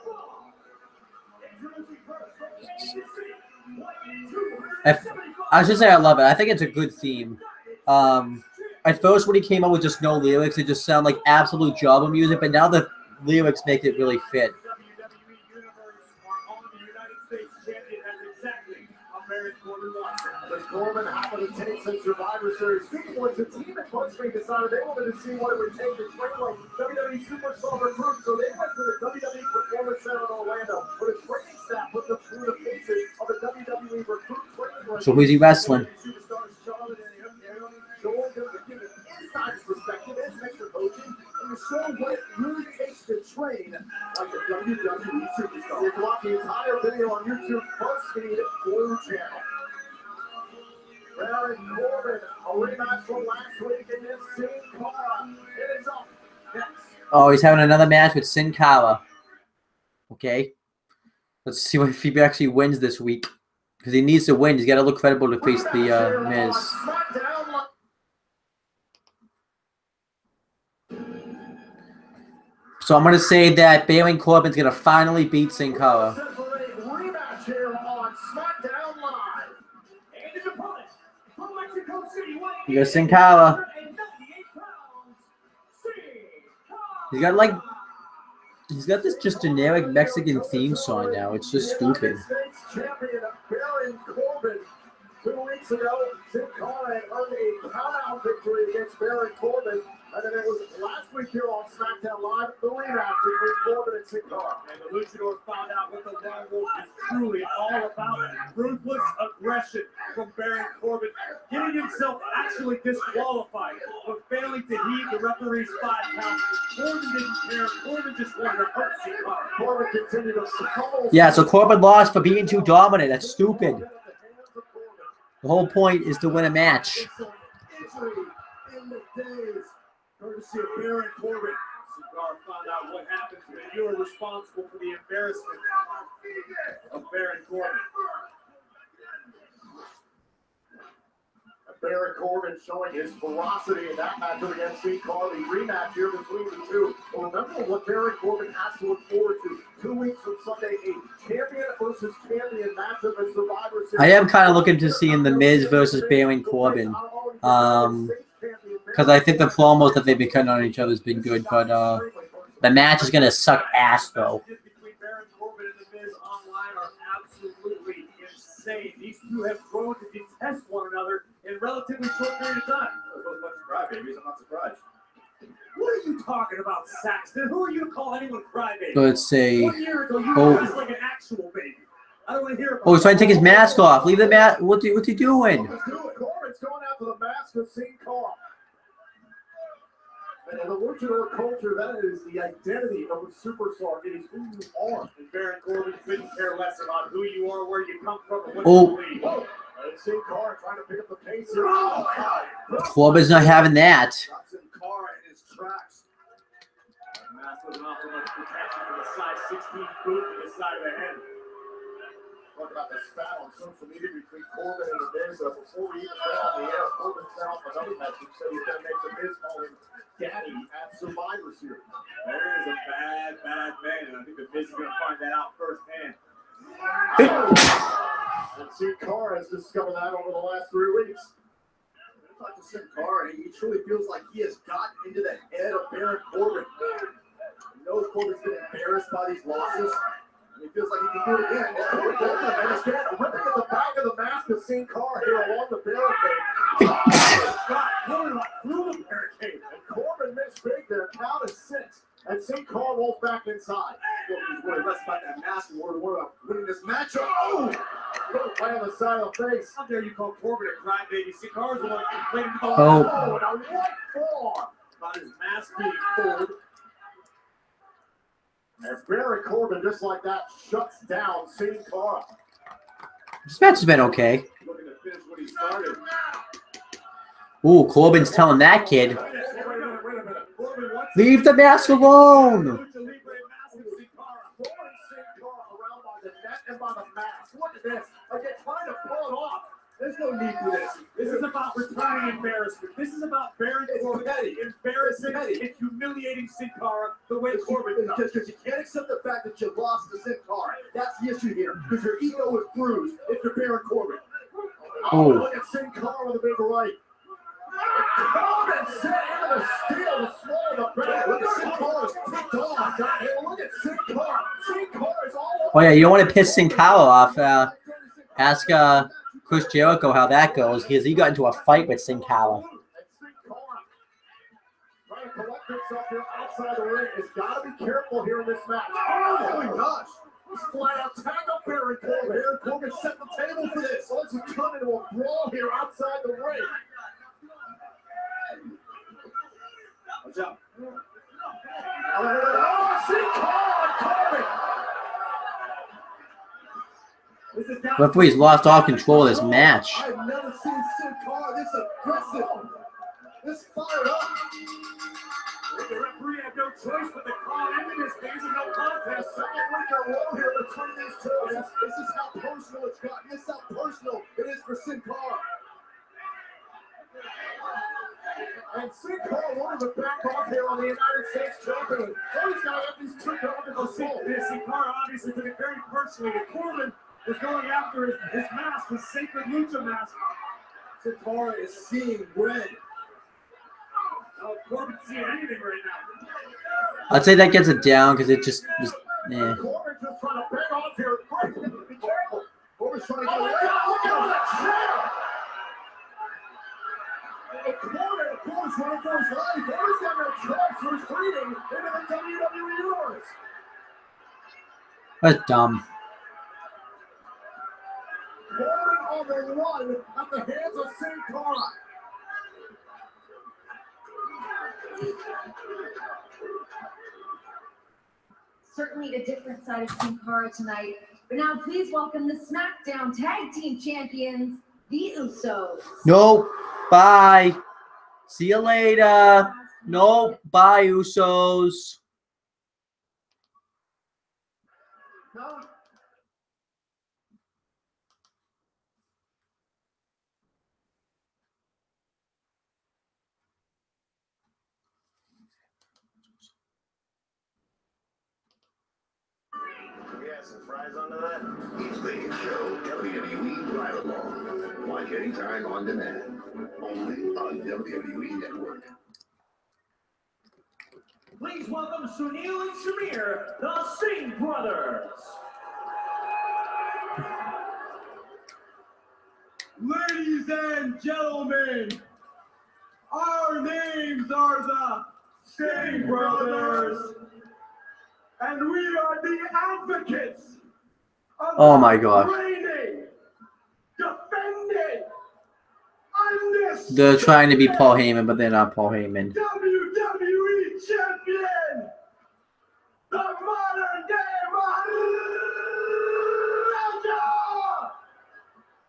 I should say I love it. I think it's a good theme. At first when he came out with just no lyrics, it just sounded like absolute Java music, but now the lyrics make it really fit. Corbin happened to take some Survivor Series. People with the team at Punchline decided they wanted to see what it would take to train like WWE superstar recruits, so they went to the WWE Performance Center in Orlando, where the training staff put them through the paces of the WWE recruit training. So who's he wrestling? Superstars Charlotte and Owen joined them to give an insider's perspective as extra coaching and to show what it really takes to train like a WWE superstar. You can watch the entire video on YouTube, BuzzFeed Blue Channel. Baron Corbin, a rematch from last week against Sin Cara. It is up next. Oh, he's having another match with Sin Cara. Okay. Let's see if he actually wins this week. Because he needs to win. He's got to look credible to face the Miz. So I'm going to say that Baron Corbin's going to finally beat Sin Cara. Rematch here on Smackdown Live. You got Sin Cara. He's got this just generic Mexican theme song now. It's just stupid. Champion Baron Corbin. 2 weeks ago, Sin Cara earned a count-out victory against Baron Corbin. And then it was last week here on SmackDown Live, the rematch between Corbin and Sin Cara. And the Luchador found out what the Lone Wolf is truly all about. Ruthless aggression from Baron Corbin, getting himself actually disqualified for failing to heed the referee's 5 count. Corbin didn't care. Corbin just wanted to hurt Sin Cara. Corbin continued to pummel. Yeah, so Corbin lost for being too dominant. That's stupid. The whole point is to win a match. Courtesy of Baron Corbin. Cigar found out what happened to him. you are responsible for the embarrassment of Baron Corbin. Baron Corbin showing his ferocity in that match against Sin Cara. The rematch here between the two. Well, remember what Baron Corbin has to look forward to. 2 weeks from Sunday, a champion versus champion matchup at Survivor Series. I am kind of looking to see in The Miz versus Baron Corbin. Because I think the promos that they've been cutting on each other has been good, but the match is going to suck ass, though. Between Baron Corbin and The Miz online are absolutely insane. These two have grown to detest one another in a relatively short period of time. Those bunch of crybabies, I'm not surprised. What are you talking about, Saxton? Who are you to call anyone crybaby? So let's say, 1 year ago, you were dressed like an actual baby. I don't want to hear about he's trying to take his mask off. Leave the mask. What's he doing? Corbin's going after the mask of Sin Cara. And in the luchador culture, that is the identity of a superstar. It is who you are. And Baron Corbin couldn't care less about who you are, where you come from, and what you believe. Oh, and Sin Cara trying to pick up the pace here. Oh, Corbin's not having that. Sin Cara in his tracks. The mask wasn't offering much protection for the size 16 boot to the side of the head. Talk about the spat on social media between Corbin and The Miz. Before we even got on the air, Corbin set off another message, said he's going to make The Miz call him Daddy at Survivor Series. There is a bad, bad man, and I think The Miz is going to find that out firsthand. And Sin Cara has discovered that over the last 3 weeks. I talked to Sin Cara, and he truly feels like he has gotten into the head of Baron Corbin. He knows Corbin's been embarrassed by these losses. He feels like he can do it again. Ripping at the back of the mask of Sin Cara here along the barricade. Corbin through the barricade. And Corbin missed big there. Count is 6. And Sin Cara rolls back inside. He's worried less about that mask and more about winning this matchup. Oh! Right on the side of the face. How dare you call Corbin a crybaby? Sin Cara's the one complaining about and a right forearm. About his mask being pulled. And Baron Corbin, just like that, shuts down Sin Cara. This match has been okay. Looking to finish what he started. Ooh, Corbin's telling that kid, Wait a minute. Corbin wants leave the mask alone. Lucha Libre mask of Sin Cara. Throwing Sin Cara around by the neck and by the mask. Look at this. Like they're trying to pull it off. There's no need for this. This is about returning embarrassment. This is about Baron Corbin embarrassing and humiliating Sin Cara the way Corbin does. Because you can't accept the fact that you lost to Sin Cara. That's the issue here. Because your ego is bruised if you're Baron Corbin. Oh, look at Sin Cara with a big right. Corbin set into the steel to swallow the back. Look at Sin Cara's ticked off. Look at Sin Cara. Sin Cara's all over. Oh yeah, you don't want to piss Sin Cara off. Ask Chris Jericho how that goes, because he got into a fight with Sin Cara. Trying to collect himself here outside the ring. He's got to be careful here in this match. Oh my gosh. He's flat out tag up Baron Corbin. Baron Corbin set the table for this. So let's turn into a brawl here outside the ring. Watch out. Oh, Sin Cara on Corbin. Referee's lost all control of this match. I've never seen Sin Cara this aggressive, this fired up. The referee had no choice but to call into this game and no contest. Second week in a row here between these two. This is how personal it's gotten. This is how personal it is for Sin Cara. And Sin Cara wanted to back off here on the United States champion. So he's got to have these two down to Sin Cara obviously took it very personally. And Corbin was going after his mask, his sacred lucha mask. Sin Cara is seeing red. Oh, Corbin's seeing anything right now. I'd say that gets it down because it just was. Corbin's just trying to back off here. Be careful. Corbin's trying to get away. Look at that chair. Corbin's running for his life. Corbin's got no choice. He's retreating into the WWE Universe. That's dumb. Corbin on the run at the hands of Sin Cara. Certainly a different side of Sin Cara tonight. But now please welcome the Smackdown Tag Team Champions, the Usos. Nope. Bye. See you later. Nope. Bye, Usos. No. We have some fries under that. It's Vegas Show, WWE Ride Along. Watch anytime on demand. Only on WWE Network. Please welcome Sunil and Samir, the Singh brothers. Ladies and gentlemen, our names are the Singh Brothers, and we are the advocates of Oh my gosh. reigning, defending, They're trying to be Paul Heyman, but they're not Paul Heyman. WWE champion, the modern day Maharaja,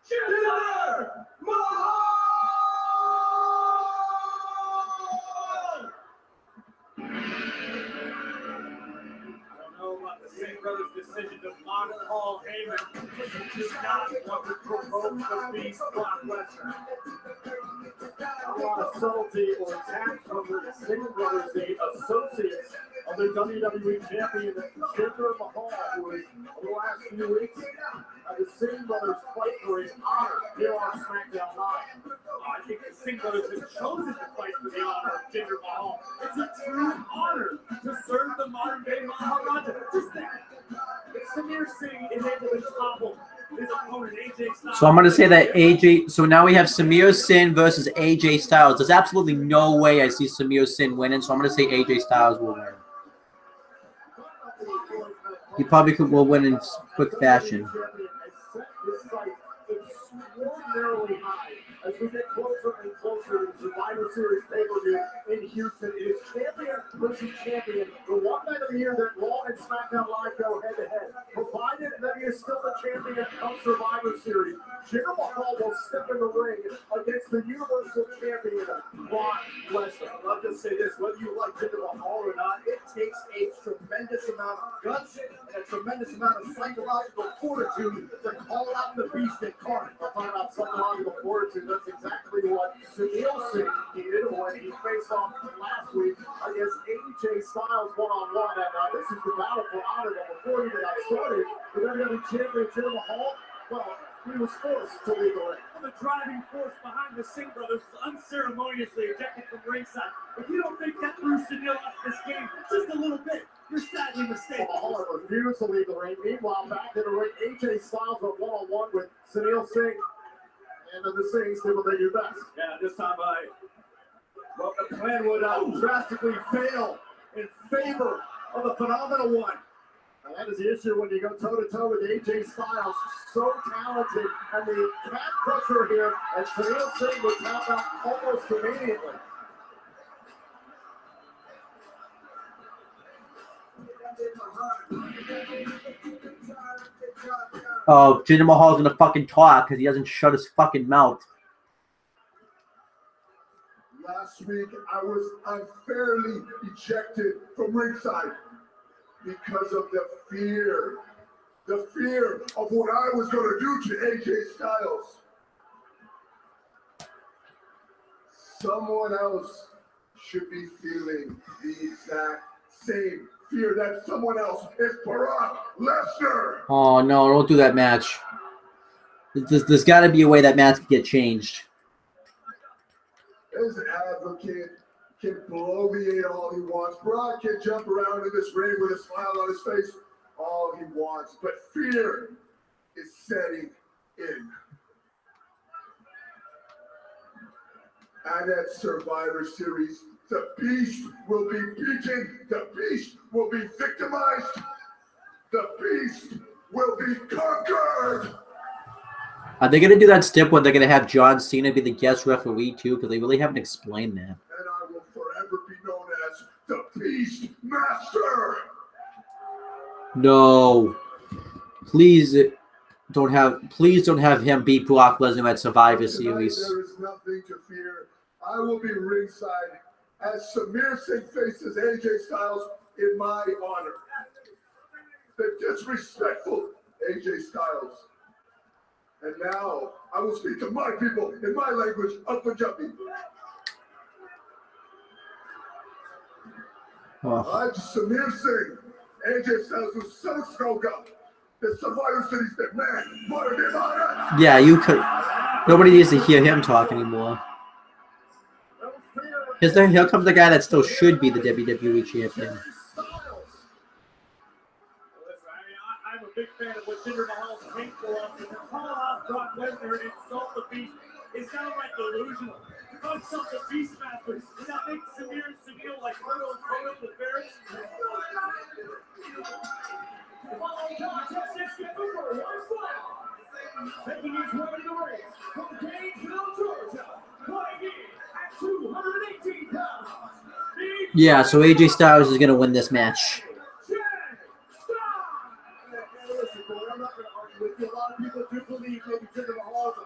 Jinder Mahal. I don't know about the Singh brothers' decision to mock Paul Heyman. He does not want to provoke the beast Brock Lesnar. A lot of subtlety or attack from the Singh brothers, the associates of the WWE champion Jinder Mahal, who is over the last few weeks the Singh brothers fight for his honor here on Smackdown Live. I think the Singh brothers have chosen to fight for the honor of Jinder Mahal. It's a true honor to serve the modern day Maharaja. Just that. Samir Singh is able to topple his opponent AJ Styles. So I'm going to say that AJ. So now we have Samir Sin versus AJ Styles. There's absolutely no way I see Samir Sin winning. So I'm going to say AJ Styles will win. He probably will win in quick fashion. Extraordinarily high as we get closer and closer to the Survivor Series pay-per-view in Houston. It is champion versus champion. The one night of the year that Raw and SmackDown Live go head-to-head. Provided that he is still the champion of Survivor Series, Jinder Mahal will step in the ring against the Universal Champion, Brock Lesnar. I'll just say this, whether you like Jinder Mahal or not, it takes a tremendous amount of guts and a tremendous amount of psychological fortitude to call out the beast incarnate. I'm talking about psychological fortitude. That's exactly what Sunil Singh did when he faced off last week against AJ Styles one-on-one. And this is the battle for honor. But before he even got started, the WWE champion Jinder Mahal, well, he was forced to leave the ring. The driving force behind the Singh brothers unceremoniously ejected from ringside. If you don't think that threw Sunil off this game just a little bit, you're sadly mistaken. Mahal refused to leave the ring. Meanwhile, back in the ring, AJ Styles went one-on-one with Sunil Singh. And the Singhs did what they do best. Yeah, this time Well, the plan would drastically fail in favor of the phenomenal one. And that is the issue when you go toe-to-toe with AJ Styles. So talented. And the cat crusher here, and Sunil Singh would tap out almost immediately. Oh, Jinder Mahal's gonna fucking talk because he doesn't shut his fucking mouth. Last week, I was unfairly ejected from ringside because of the fear of what I was going to do to AJ Styles. Someone else should be feeling the exact same fear that someone else is Brock Lesnar. Oh no! Don't do that match. There's got to be a way that match can get changed. As an advocate can bloviate all he wants. Brock can jump around in this ring with a smile on his face all he wants, but fear is setting in. And at Survivor Series, the Beast will be beaten, the Beast will be victimized, the Beast will be conquered. Are they going to do that step where they're going to have John Cena be the guest referee too? Because they really haven't explained that. And I will forever be known as the Beast Master. No, please don't have him beat Brock Lesnar at Survivor Series. There is nothing to fear. I will be ringside as Samir Singh faces AJ Styles in my honor. the disrespectful AJ Styles. And now I will speak to my people in my language of Punjabi. Aj Samir Singh, AJ Styles was so stroke up. The Survivor Series that man, what a name. Yeah, you could. Nobody needs to hear him talk anymore. Here comes the guy that still should be the WWE champion. I'm a big fan of what Jinder Mahal's capable of. To call out Brock Lesnar and insult the Beast is kind of like delusional. To go insult the Beastmaster and not make Samir and Sunil like little the Ferris. Taking his way to the race from Gainesville, Georgia, weighing in at 218 pounds. Yeah, so AJ Styles is gonna win this match. I'm not going to argue with you. A lot of people do believe maybe Jinder Mahal is a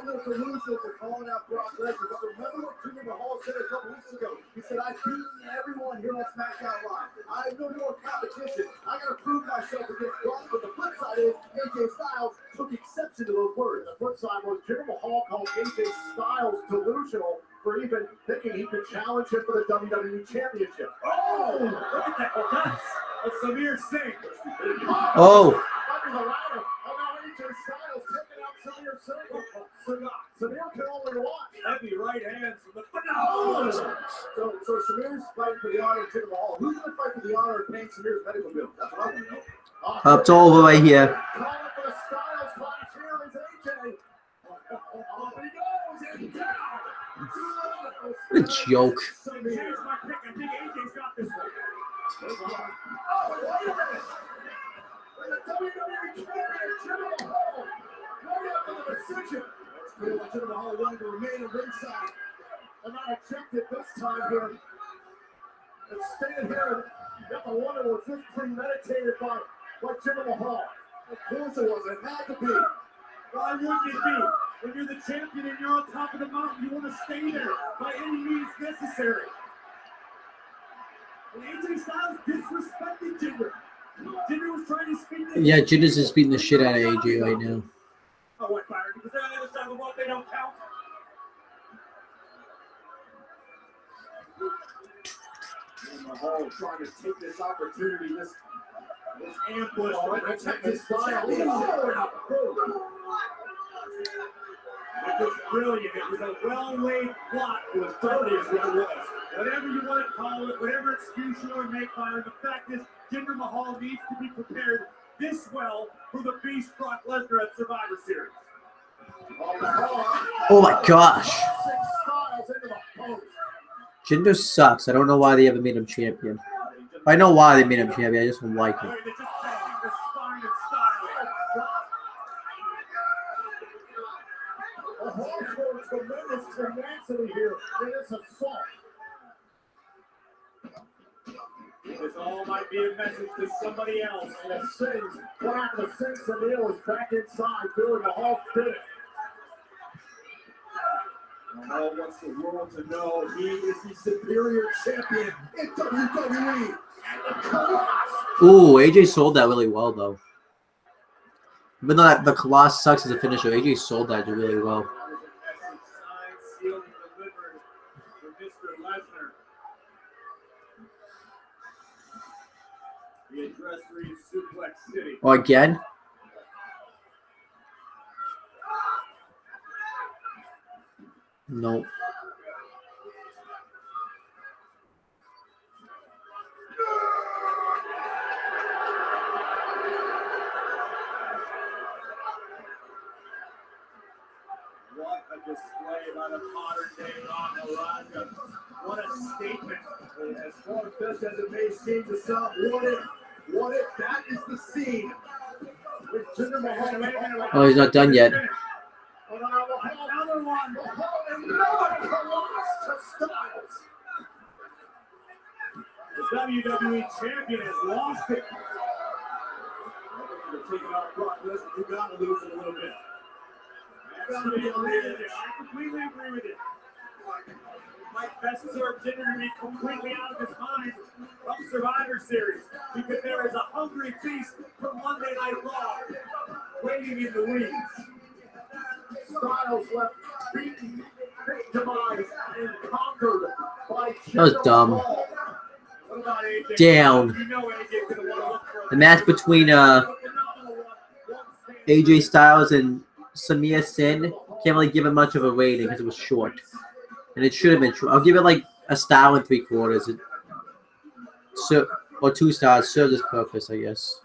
little delusional for calling out Brock Lesnar. But remember what Jinder Mahal said a couple weeks ago. He said, I've beaten everyone here on Smackdown Live. I have no more competition. I got to prove myself against Brock. But the flip side is AJ Styles took exception to those words. The flip side was Jinder Mahal called AJ Styles delusional for even thinking he could challenge him for the WWE Championship. Oh, look at that. Well, that's Samir Singh. Oh. Samir can only watch. Heavy right hands from the phenomenal. So Samir's fighting for the honor of Jinder Mahal. Who's going to fight for the honor of paying Samir's medical bill? That's what I want to know. Up to over right here. Calling for the Styles clash here is AJ. Off he goes and down. What a joke. So here's my pick. I think AJ's got this one. Oh, wait a minute. The WWE champion, Jinder Mahal, going out for the decision. It's clear that Jinder Mahal wanted to remain at ringside and not ejected this time here. And stand here and got the wonder, was this premeditated by Jinder Mahal? Of course it was. It had to be. Why wouldn't it be? When you're the champion and you're on top of the mountain, you want to stay there by any means necessary. And AJ Styles disrespected Jinder. Jinder was trying to speak to Yeah, Jinder's just beating the shit out of AJ right now. Oh, what, Byron? Because they're on the other side of the world, they don't count. Mahal trying to take this opportunity, this ambush, to protect his style. It was brilliant. It was a well-laid plot. It was dirty is what it was. Whatever you want to call it, whatever excuse you want to make, Byron, the fact is Jinder Mahal needs to be prepared this well for the Beast Brock Lesnar at Survivor Series. Oh my gosh. Jinder sucks. I don't know why they ever made him champion. I know why they made him champion. I just don't like it. Tremendous tenacity here in this assault. This all might be a message to somebody else. And it sings, what happened to Singh Samir is back inside, doing the whole thing. Mahal wants the world to know he is the superior champion in WWE. Ooh, AJ sold that really well, though. Even though the Colossus sucks as a finisher, AJ sold that really well. Oh, again? Nope. What a display by the modern day Maharaja. What a statement. As far-fetched as it may seem to some, what if that is the scene? With Jinder Mahal. Oh, he's not done yet. Another one. Another Colossus to Styles. The WWE champion has lost it. They're taking out Brock Lesnar. You got to lose it a little bit. I completely agree with it. Mike best served dinner to be completely out of his mind from Survivor Series because there is a hungry feast from Monday Night Raw waiting in the wings. Styles left beaten, victimized, and conquered by That was dumb. Down. The match between AJ Styles and Samir Sin, can't really give it much of a rating because it was short. And it should have been short. I'll give it like a star and 3/4. Or 2 stars. Served its purpose, I guess.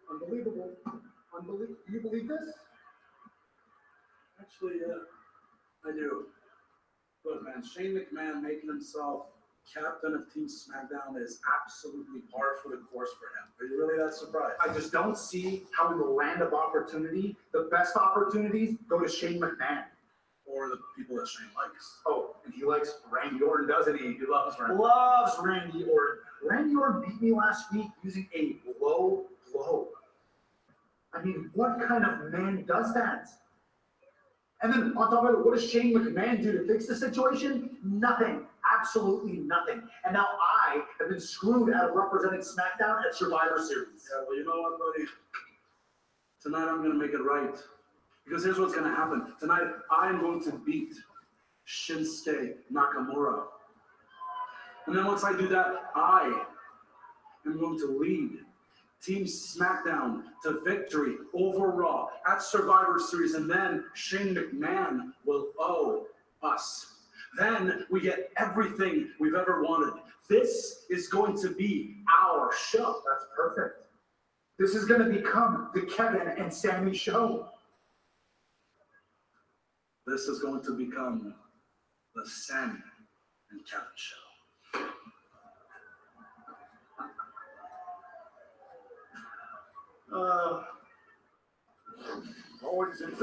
Unbelievable. You believe this? Actually, I do. Look, man, Shane McMahon making himself captain of Team Smackdown is absolutely par for the course for him. Are you really that surprised? I just don't see how in the land of opportunity, the best opportunities go to Shane McMahon. Or the people that Shane likes. Oh, and he likes Randy Orton, doesn't he? He loves Randy. Loves Randy Orton. Randy Orton beat me last week using a low blow. I mean, what kind of man does that? And then on top of it, what does Shane McMahon do to fix the situation? Nothing. Absolutely nothing. And now I have been screwed out of representing SmackDown at Survivor Series. Yeah, well, you know what, buddy? Tonight I'm going to make it right. Because here's what's going to happen. Tonight I'm going to beat Shinsuke Nakamura. And then once I do that, I am going to lead Team Smackdown to victory over Raw at Survivor Series. And then Shane McMahon will owe us. Then we get everything we've ever wanted. This is going to be our show. That's perfect. This is going to become the Kevin and Sammy show. This is going to become the Sammy and Kevin show.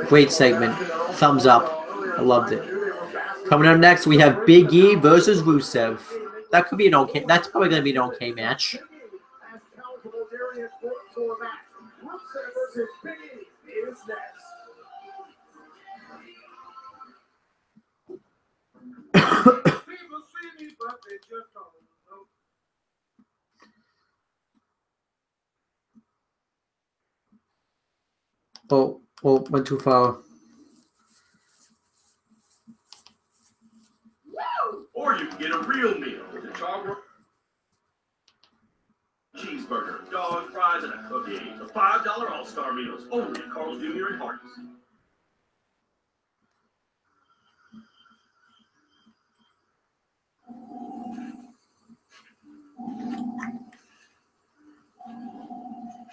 Great segment. Thumbs up. I loved it. Coming up next, we have Big E versus Rusev. That could be an okay. That's probably going to be an okay match. Oh, went too far. Or you can get a real meal with a cheeseburger, dog, fries, and a cookie. The $5 All-Star meals, only at Carl's Jr. and Hardee's.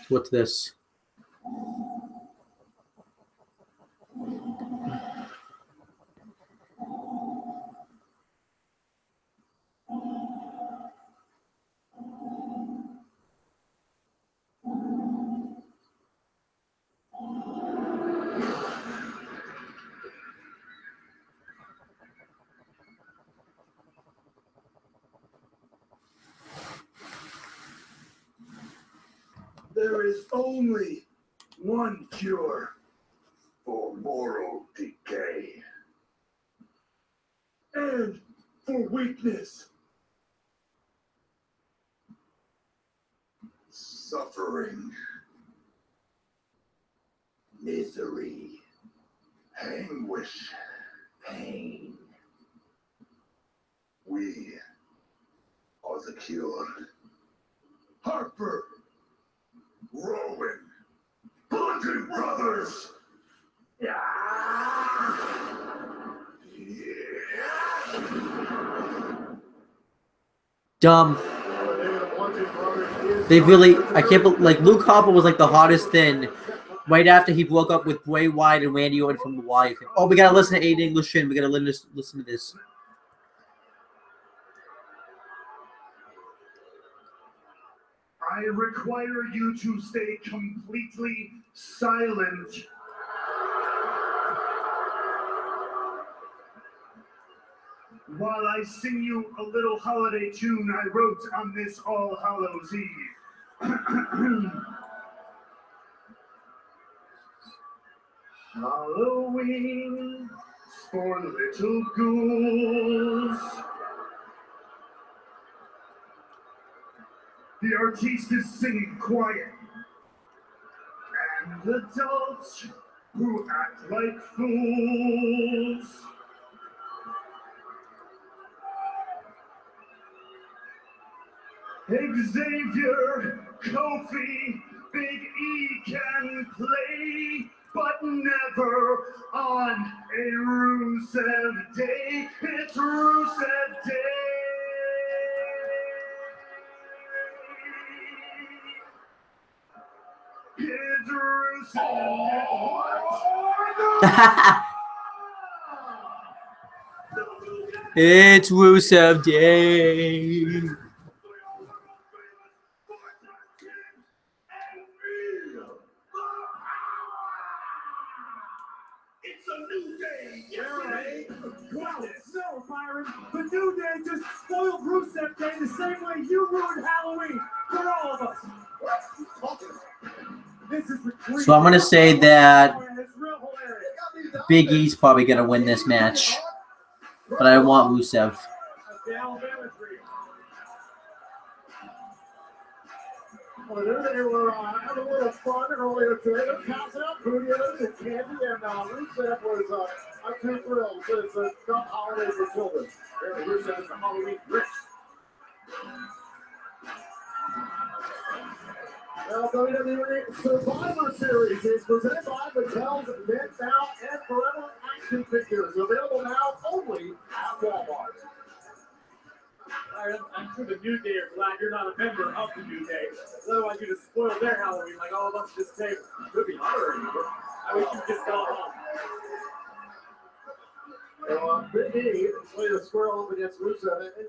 What's this? There is only one cure For moral decay. and for weakness. Suffering. Misery. Anguish. Pain. We are the cure. Harper, Rowan. Bludgeon Brothers. Dumb. They really, I can't believe, like, Luke Harper was like the hottest thing right after he broke up with Bray Wyatt and Randy Orton from the Wyatt. Oh, we gotta listen to Aiden English in. We gotta listen to this. I require you to stay completely silent. While I sing you a little holiday tune I wrote on this All Hallows Eve. Halloween for little ghouls. The artiste is singing quiet, and adults who act like fools. Xavier, Kofi, Big E can play, but never on a Rusev Day. It's Rusev Day. It's Rusev. It's Rusev Day. No, Byron, the New Day just spoiled Rusev Day the same way you ruined Halloween for all of us. This is the So I'm going to say that Big E's probably going to win this match. But I want Rusev. Well, they were having a little fun earlier today. They're passing out bootios and candy, and Rusev was I'm too thrilled. It's a dumb holiday for children. Rusev is the Halloween rich. Well, WWE Survivor Series is presented by Mattel's Men's Now and Forever action figures. Available now only at Walmart. I'm sure the New Day are glad you're not a member of the New Day. Otherwise, you'd have spoiled their Halloween like all of us just say, could be hotter anymore. I wish you just go home. Well, Big E played a square off against Rusev. And in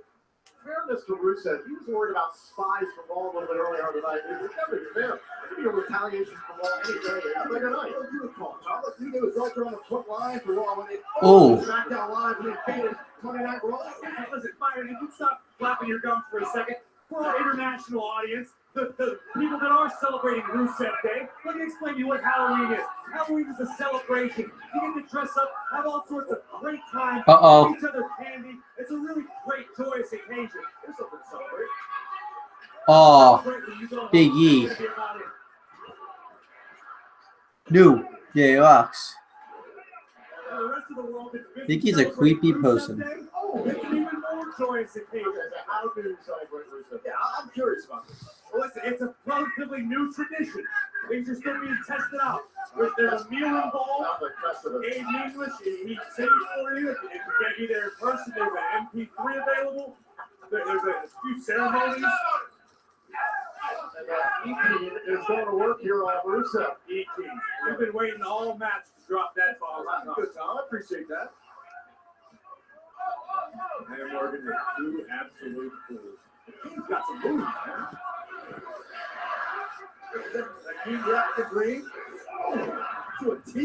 fairness to Rusev, he was worried about spies from all a little bit earlier tonight. It was never fair. There could be a retaliation from all any day. Like tonight, what you would call it, Charles? You knew it was right there on the front line for Raw when they Smackdown Live when they faded Monday Night Raw. Listen, Byron, if you stop flapping your gums for a second, for our international audience, the people that are celebrating Rusev Day, let me explain to you what Halloween is. Halloween is a celebration. You get to dress up, have all sorts of great time, give each other candy. It's a really great, joyous occasion. There's something to celebrate. Oh, Big E. New Day Rocks. Big E's a creepy person. Oh, it's an even more joyous occasion. How do you celebrate Rusev? Yeah, I'm curious about this. Well, listen, it's a relatively new tradition. Things are still being tested out. There's a meal involved. Abe English, he sings for you. If you can't be there in person, there's an MP3 available. There's a few ceremonies. And E-Team is going to work here on Rusev. E-Team. You've been waiting all match to drop that ball. Good, Tom. I appreciate that. And Morgan with two absolute fools. He's got some moves, man. The King wrapped the green to a T.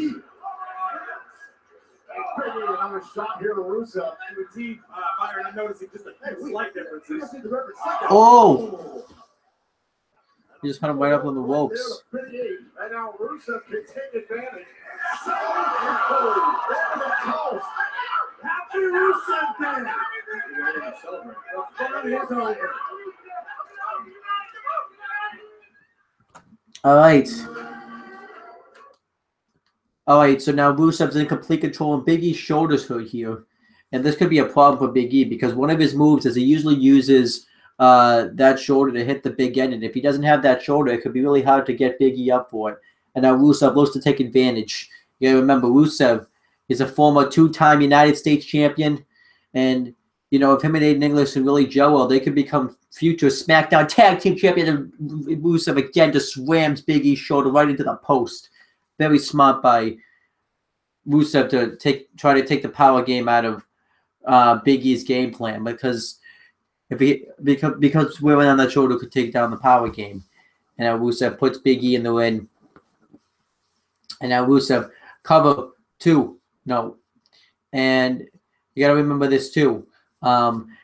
Another shot here to Rusev. To a T. Byron, I'm noticing just a slight difference. Oh! He just kind of right up on the ropes. And now Rusev can take advantage. Happy Rusev Day! The fun is over. All right, so now Rusev's in complete control, and Big E's shoulders hurt here. And this could be a problem for Big E because one of his moves is he usually uses that shoulder to hit the big end. And if he doesn't have that shoulder, it could be really hard to get Big E up for it. And now Rusev looks to take advantage. You gotta remember, Rusev is a former two-time United States champion. And, you know, if him and Aiden English can really gel well, they could become future SmackDown Tag Team Champion. And Rusev again just rams Big E's shoulder right into the post. Very smart by Rusev to try to take the power game out of Big E's game plan, because women on that shoulder could take down the power game. And now Rusev puts Big E in the ring. And now Rusev cover 2. No. And you got to remember this too.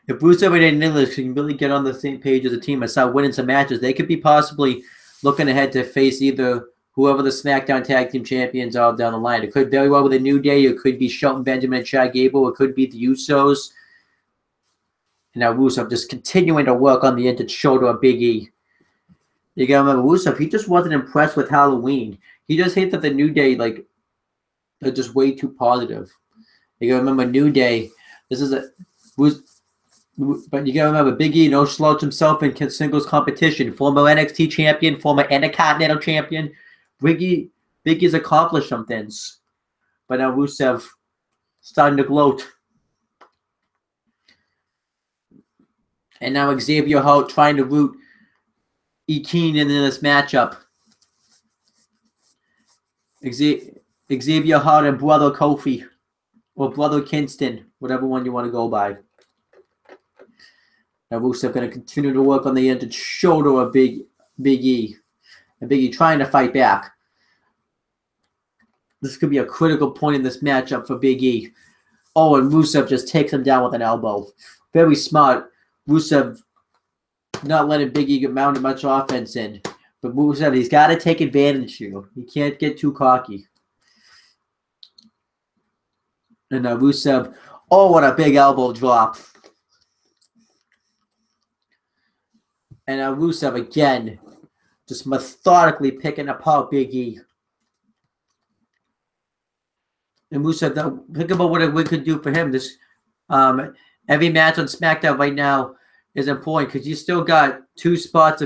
If Rusev and English can really get on the same page as a team and start winning some matches, they could be possibly looking ahead to face either whoever the SmackDown Tag Team Champions are down the line. It could very well be the New Day. It could be Shelton Benjamin and Chad Gable. It could be the Usos. And now Rusev just continuing to work on the injured shoulder of Big E. You gotta remember, Rusev, he just wasn't impressed with Halloween. He just hates that the New Day, like, they're just way too positive. You gotta remember, New Day, this is a... But you gotta remember, Big E no slouch himself in singles competition. Former NXT champion, former Intercontinental champion. Big E's accomplished some things. But now Rusev starting to gloat. And now Xavier Hart trying to root E. Keenan into this matchup. Xavier Hart and Brother Kofi. Or Brother Kingston. Whatever one you want to go by. Now Rusev going to continue to work on the injured shoulder of Big E. And Big E trying to fight back. This could be a critical point in this matchup for Big E. Oh, and Rusev just takes him down with an elbow. Very smart. Rusev not letting Big E get mounted much offense in. But Rusev, he's got to take advantage here. He can't get too cocky. And now Rusev, oh, what a big elbow drop. And now Rusev again, just methodically picking apart Big E. And Rusev, think about what we could do for him. This, every match on SmackDown right now is important because you still got two spots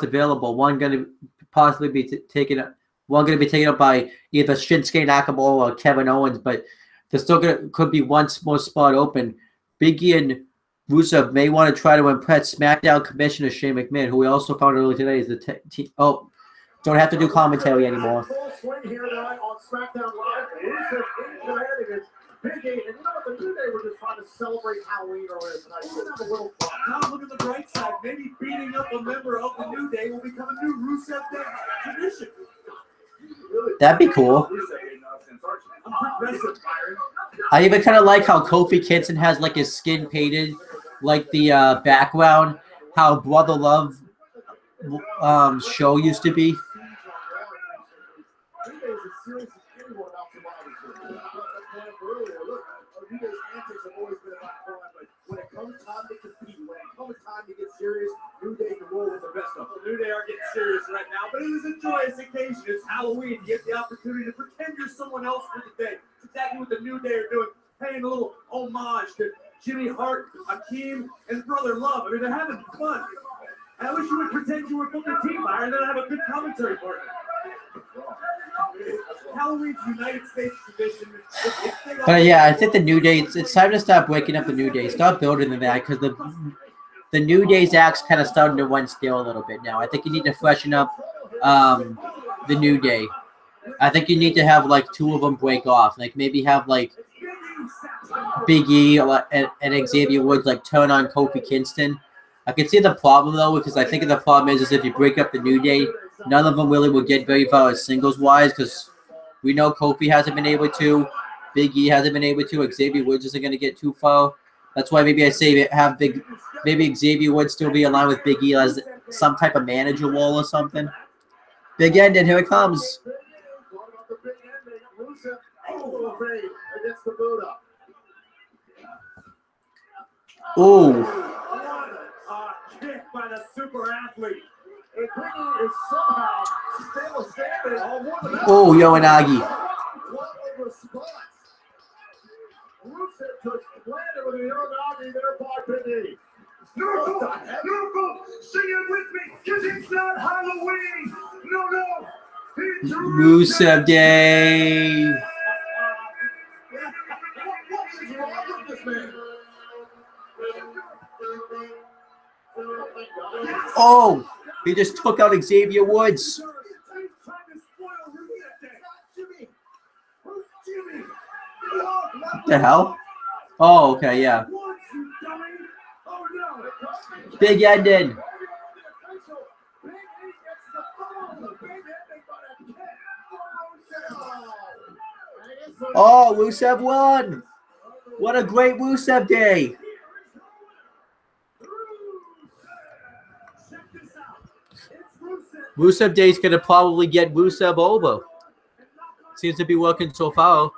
available. One going to possibly be taken up. One going to be taken up by either Shinsuke Nakamura or Kevin Owens, but there's still could be one more spot open. Big E and Rusev may want to try to impress SmackDown Commissioner Shane McMahon, who we also found earlier today is the team. Oh, don't have to do commentary anymore. Big E, and you know what, the New Day were just trying to celebrate Halloween earlier tonight. We're gonna have a little fun. Now look at the bright side. Maybe beating up a member of the New Day will become a new Rusev Day tradition. That'd be cool. I even kind of like how Kofi Kingston has like his skin painted, like the background, how Brother Love show used to be. When it comes time to compete, when it comes time to get serious, New Day can roll with the best of them. The New Day are getting serious right now, but it is a joyous occasion. It's Halloween. You get the opportunity to pretend you're someone else for the day. It's exactly what the New Day are doing, paying a little homage to Jimmy Hart, Akeem, and Brother Love. I mean, they're having fun. I wish you would pretend you were Booker T. Meyer and then have a good commentary partner. Halloween's United States tradition. But yeah, I think the New Day, it's time to stop breaking up the New Day. Stop building them that because the New Day's act's kind of starting to run stale a little bit now. I think you need to freshen up the New Day. I think you need to have like two of them break off. Like maybe have like Big E and Xavier Woods like turn on Kofi Kingston. I can see the problem though because I think the problem is if you break up the New Day, none of them really will get very far singles-wise because we know Kofi hasn't been able to. Big E hasn't been able to. Xavier Woods isn't going to get too far. That's why maybe I say maybe Xavier Woods still be aligned with Big E as some type of manager role or something. Big end, and here it comes. Ooh. Kick by the super athlete. And Big E is somehow still standing on one of the Oh, Yoanagi. What a response. Rusev took planted with the Yoanagi there by Big E. Miracle, sing it with me, because it's not Halloween. No. It's Rusev Day. What is wrong with this man? Oh, he just took out Xavier Woods. What the hell? Oh, okay, yeah. Big ended. Oh, Rusev won. What a great Rusev Day. Rusev Day's going to probably get Rusev over. Seems to be working so far.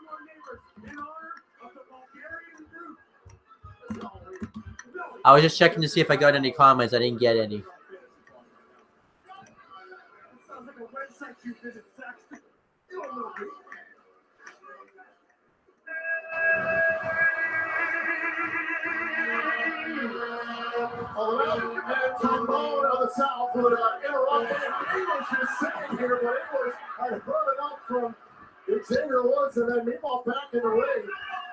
I was just checking to see if I got any comments. I didn't get any. Tom Bone of the South would interrupt English is saying here, but English had heard enough from Xavier Woods and then meanwhile back in the ring.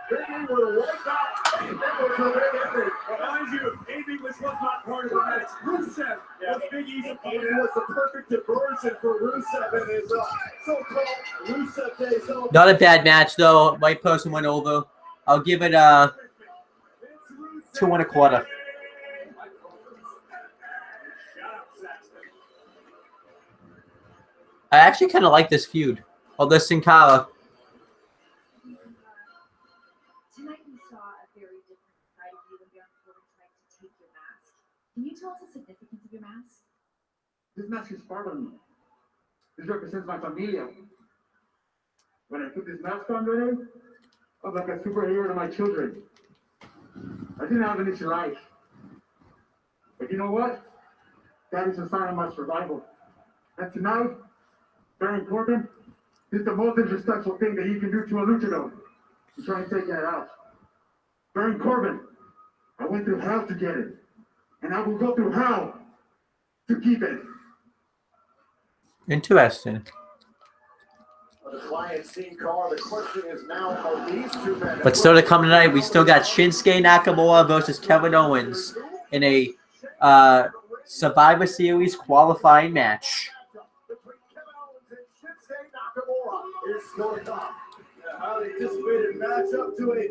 Big E would have wiped out English with Big Ending. Mind you, Abe English was not part of the match. Rusev was Big E's opponent. It was the perfect diversion for Rusev and his so-called Rusev Day celebration. Not a bad match, though. White person went over. I'll give it a 2 1/4. I actually kind of like this feud. Oh, this Sin Cara. Tonight we saw a very different side of you when you're on tonight to take your mask. Can you tell us the significance of your mask? This mask is part of me. This represents my familia. When I put this mask on today, I was like a superhero to my children. I didn't have an easy life. But you know what? That is a sign of my survival. And tonight, very important, is the most disrespectful thing that you can do to a luchador. You try and take that out. Baron Corbin, I went through hell to get it. And I will go through hell to keep it. Interesting. The client Sin Cara, the question is now, are these two men? But still to come tonight, we still got Shinsuke Nakamura versus Kevin Owens in a Survivor Series qualifying match. It's going to come. A highly anticipated matchup to a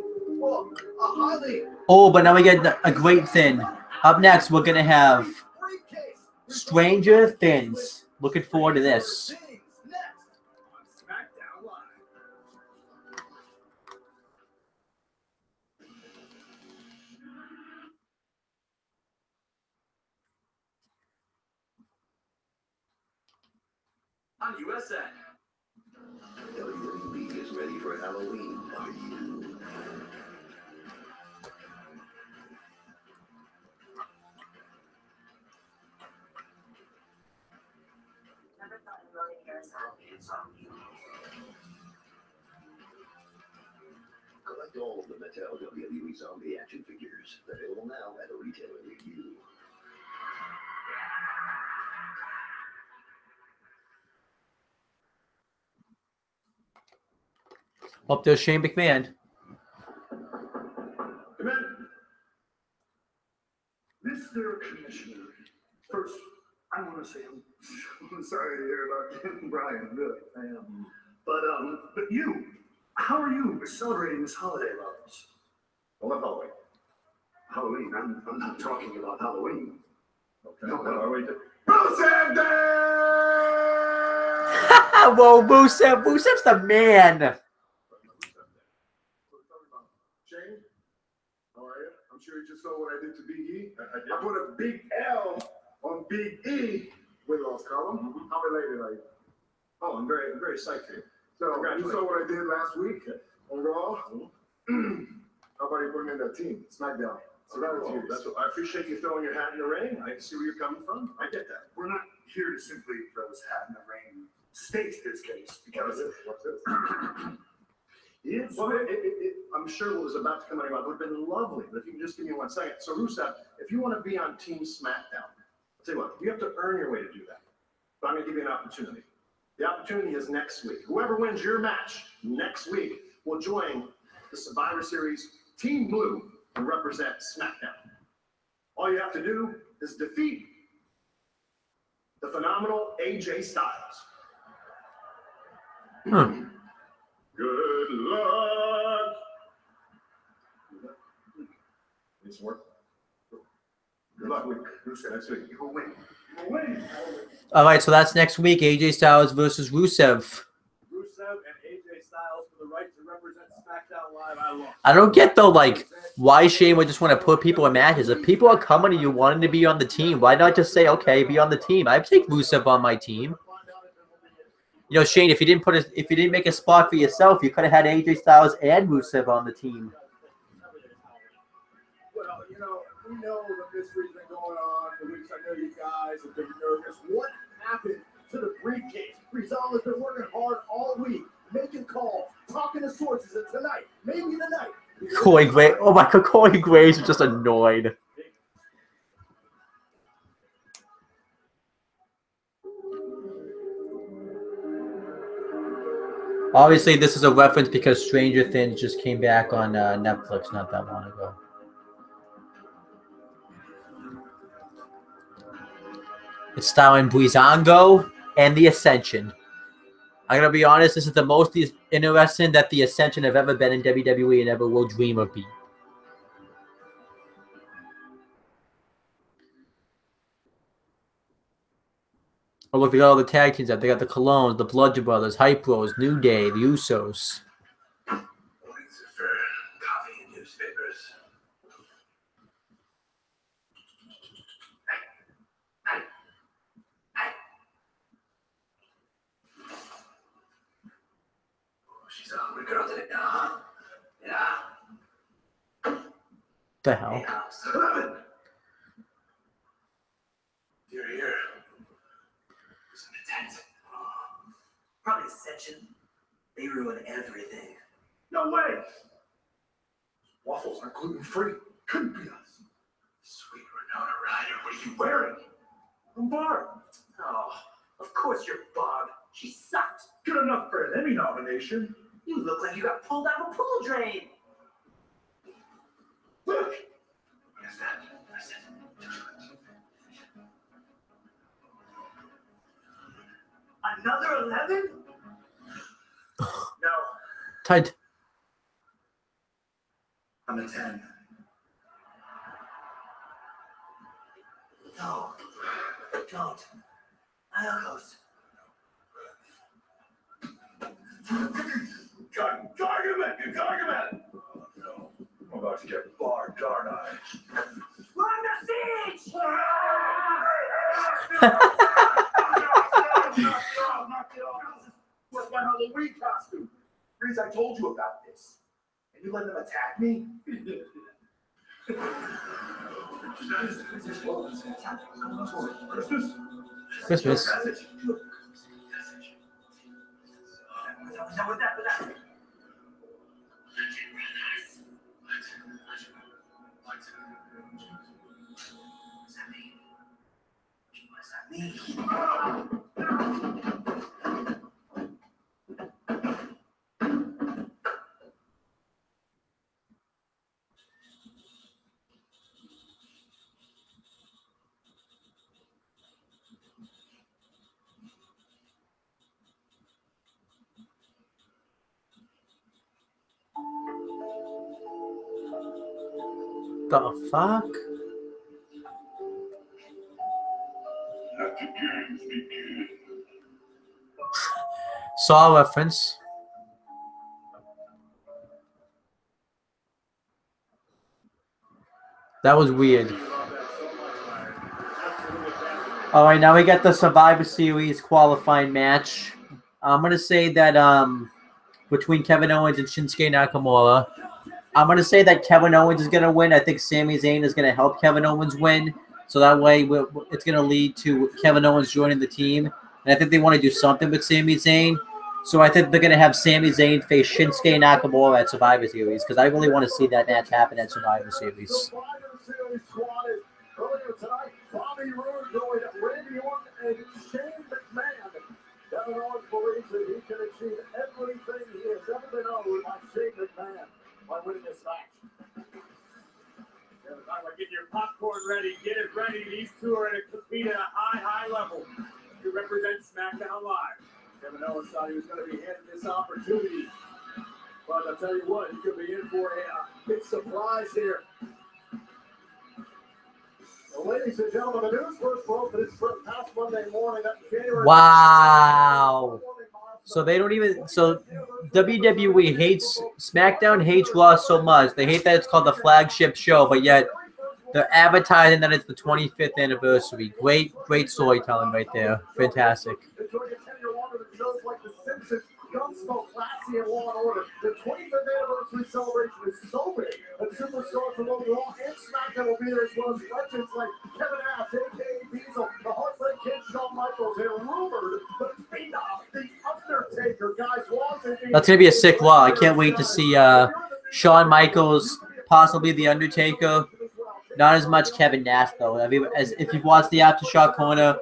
highly... Oh, but now we get a great thing. Up next, we're going to have Stranger Things. Looking forward to this. On USA. WWE is ready for Halloween. Are you? Never thought in a million years that it's on you. Collect all of the Mattel WWE Zombie action figures. Available now at a retailer near you. Up there's Shane McMahon. Come in. Mr. Commissioner, first, I want to say I'm sorry to hear about Brian. Really, I am. But you, how are you celebrating this holiday, Roberts? What Halloween? Halloween. I'm not talking about Halloween. Okay. No, are we just... Rusev Day! Whoa, Rusev. Rusev's the man. Shane, how are you? I'm sure you just saw what I did to Big E. I put a big L on Big E with lost column. How related are you? Oh, I'm very psyched for you. So you saw what I did last week on Raw. How about you putting in that team, Smackdown? So that was huge. That's what, I appreciate you throwing your hat in the ring. I see where you're coming from. I get that. We're not here to simply throw his hat in the ring. State his case because What's this? Well, I'm sure what was about to come out of your mouth would have been lovely, but if you can just give me 1 second. So, Rusev, if you want to be on Team SmackDown, I'll tell you what, you have to earn your way to do that. But I'm going to give you an opportunity. The opportunity is next week. Whoever wins your match next week will join the Survivor Series Team Blue and represent SmackDown. All you have to do is defeat the phenomenal AJ Styles. Good luck. Need some work? Good luck. Rusev, next week. You will win. You will win. All right, so that's next week. AJ Styles versus Rusev. Rusev and AJ Styles for the right to represent I don't get though, like, why Shane would just want to put people in matches. If people are coming to you wanting to be on the team, why not just say, okay, be on the team? I'd take Rusev on my team. You know, Shane, if you didn't make a spot for yourself, you could have had AJ Styles and Rusev on the team. Well, you know, we know the mystery's been going on for weeks. I know you guys have been nervous. What happened to the briefcase? Rizal has been working hard all week, making calls, talking to sources, and tonight, maybe the night. Corey Graves. Oh my God, Corey Graves is just annoyed. Obviously, this is a reference because Stranger Things just came back on Netflix not that long ago. It's starring Breezango and The Ascension. I'm going to be honest, this is the most interesting that The Ascension have ever been in WWE and ever will dream of being. Oh, look, they got all the tag teams up. They got the Colognes, the Bludgeon Brothers, Hype Bros, New Day, the Usos. Coffee and newspapers. She's a hungry girl today, huh? Yeah. The hell? You're here. Who's in the tent? Probably Ascension. They ruin everything. No way! Waffles are gluten-free. Couldn't be us. Sweet Renona Ryder, what are you wearing? I'm Barb. Oh, of course you're Barb. She sucked. Good enough for an Emmy nomination. You look like you got pulled out of a pool drain. Look! What is that? What is it? Another 11? No. Tight. I'm a 10. No. Don't. Iocos. Gargamel! Gargamel! Oh, no. I'm about to get barbed, aren't I? We're under siege! What's my Halloween costume? Reese, I told you about this. And you let them attack me? Christmas? Christmas. What's that? The fuck? Saw reference. That was weird. All right, now we got the Survivor Series qualifying match. I'm gonna say that between Kevin Owens and Shinsuke Nakamura, I'm gonna say that Kevin Owens is gonna win. I think Sami Zayn is gonna help Kevin Owens win, so that way it's gonna lead to Kevin Owens joining the team. And I think they want to do something with Sami Zayn, so I think they're gonna have Sami Zayn face Shinsuke Nakamura at Survivor Series because I really want to see that match happen at Survivor Series. Earlier tonight, Bobby Roode going at Randy Orton and Shane McMahon. Kevin Owens believes that he can achieve everything he has ever been owed by Shane McMahon by winning this match. Get your popcorn ready. Get it ready. These two are going to compete at a high level to represent SmackDown Live. Kevin Owens thought he was going to be handed this opportunity. But I'll tell you what, he could be in for a big surprise here. Well, ladies and gentlemen, the news first broke that it's for past Monday morning. That January Wow. So they don't even. So WWE hates SmackDown, hates Raw so much. They hate that it's called the flagship show, but yet they're advertising that it's the 25th anniversary. Great storytelling right there. Fantastic. Gunsmoke, Classy, and Law and Order. The 25th anniversary celebration is so big that superstars from both Raw and SmackDown will be there, as well as legends like Kevin Nash, a.k.a. Diesel, the Heartbreak Kid, Shawn Michaels, and rumored the Undertaker. Guys, that's gonna be a sick Raw. I can't wait to see Shawn Michaels, possibly the Undertaker. Not as much Kevin Nash though. I mean, as if you've watched the Aftershock Corner,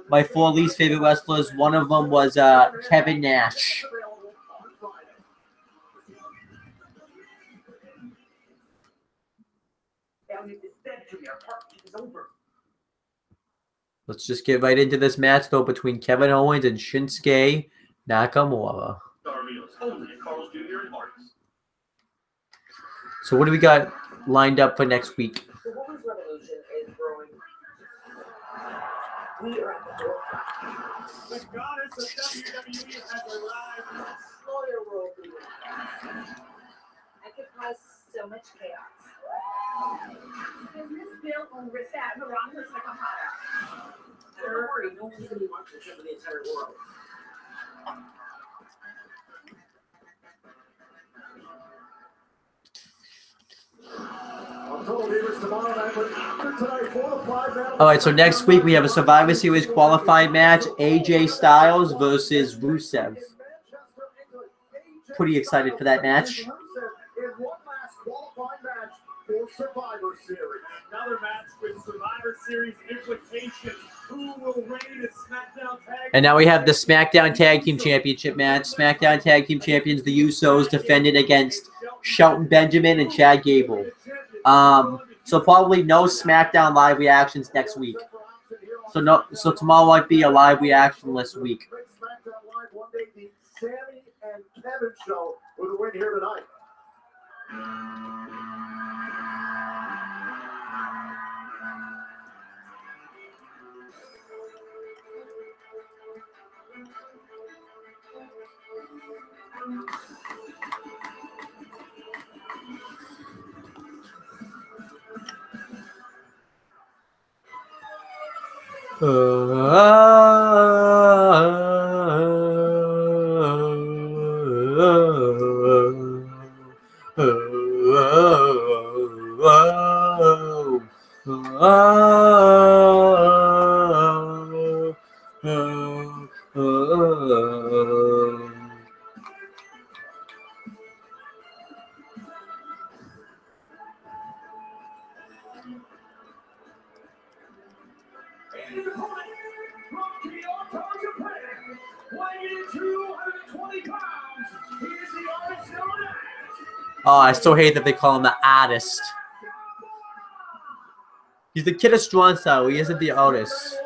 my 4 least favorite wrestlers, one of them was Kevin Nash. Let's just get right into this match though between Kevin Owens and Shinsuke Nakamura. So what do we got lined up for next week? The women's revolution is growing. We are at the forefront. The goddess of WWE has arrived. Lawyer world leader. I could cause so much chaos. Is Miss Bill on risk that in the wrong person to come out? Don't worry, no one's going to be watching for the entire world. All right, so next week we have a Survivor Series qualifying match, AJ Styles versus Rusev. Pretty excited for that match. Another match with Survivor Series implications. Who will reign as SmackDown Tag? And now we have the SmackDown Tag Team Championship match. SmackDown Tag Team Champions, the Usos, defended against Shelton Benjamin and Chad Gable. So probably no SmackDown live reactions next week. So tomorrow might be a live reactionless week. SmackDown Live one day, the Sammy and Kevin show with a win here tonight. Oh, I still hate that they call him the artist. He's the kid of Strong Style. He isn't the artist.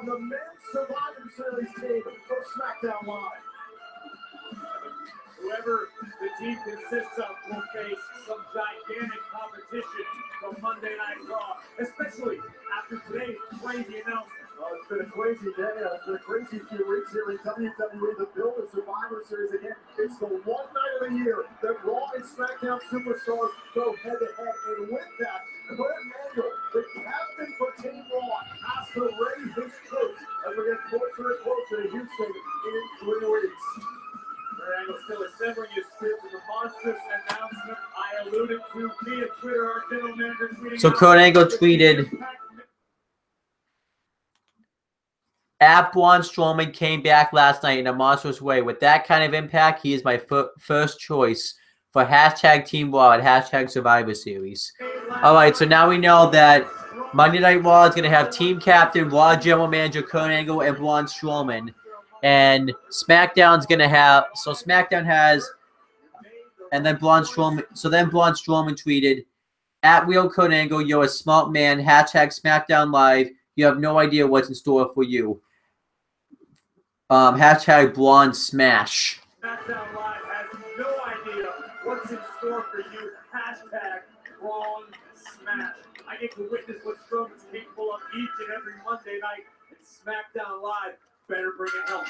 The men's Survivor Series team for SmackDown Live. Whoever the team consists of will face some gigantic competition from Monday Night Raw, especially after today's crazy announcement. It's been a crazy day. It's been a crazy few weeks here in WWE. The build of Survivor Series again. It's the one night of the year that Raw and SmackDown superstars go head-to-head. And with that, Kurt Angle, the captain for Team Raw, has to raise his troops as we get closer and closer to Houston in 3 weeks. Kurt Angle still assembling his troops in the monstrous announcement I alluded to via Twitter. Our general manager tweeting. So Kurt Angle tweeted, "At Braun Strowman came back last night in a monstrous way. With that kind of impact, he is my first choice for hashtag Team Raw and hashtag Survivor Series." All right, so now we know that Monday Night Raw is going to have team captain, Raw general manager Kurt Angle, and Braun Strowman. And SmackDown's going to have, so SmackDown has, and then Braun Strowman, so then Braun Strowman tweeted, "At Real Kurt Angle, you're a smart man, hashtag SmackDown Live. You have no idea what's in store for you. Hashtag Braun Smash." SmackDown Live has no idea what's in store for you. Hashtag Braun Smash. I get to witness what Strowman's capable of each and every Monday night in SmackDown Live. Better bring it home.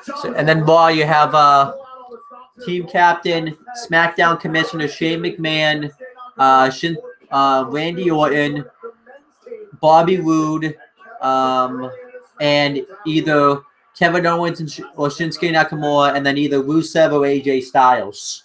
So, and then, boy, you have team captain, SmackDown Commissioner Shane McMahon, Randy Orton, Bobby Roode, and either Kevin Owens or Shinsuke Nakamura, and then either Rusev or AJ Styles.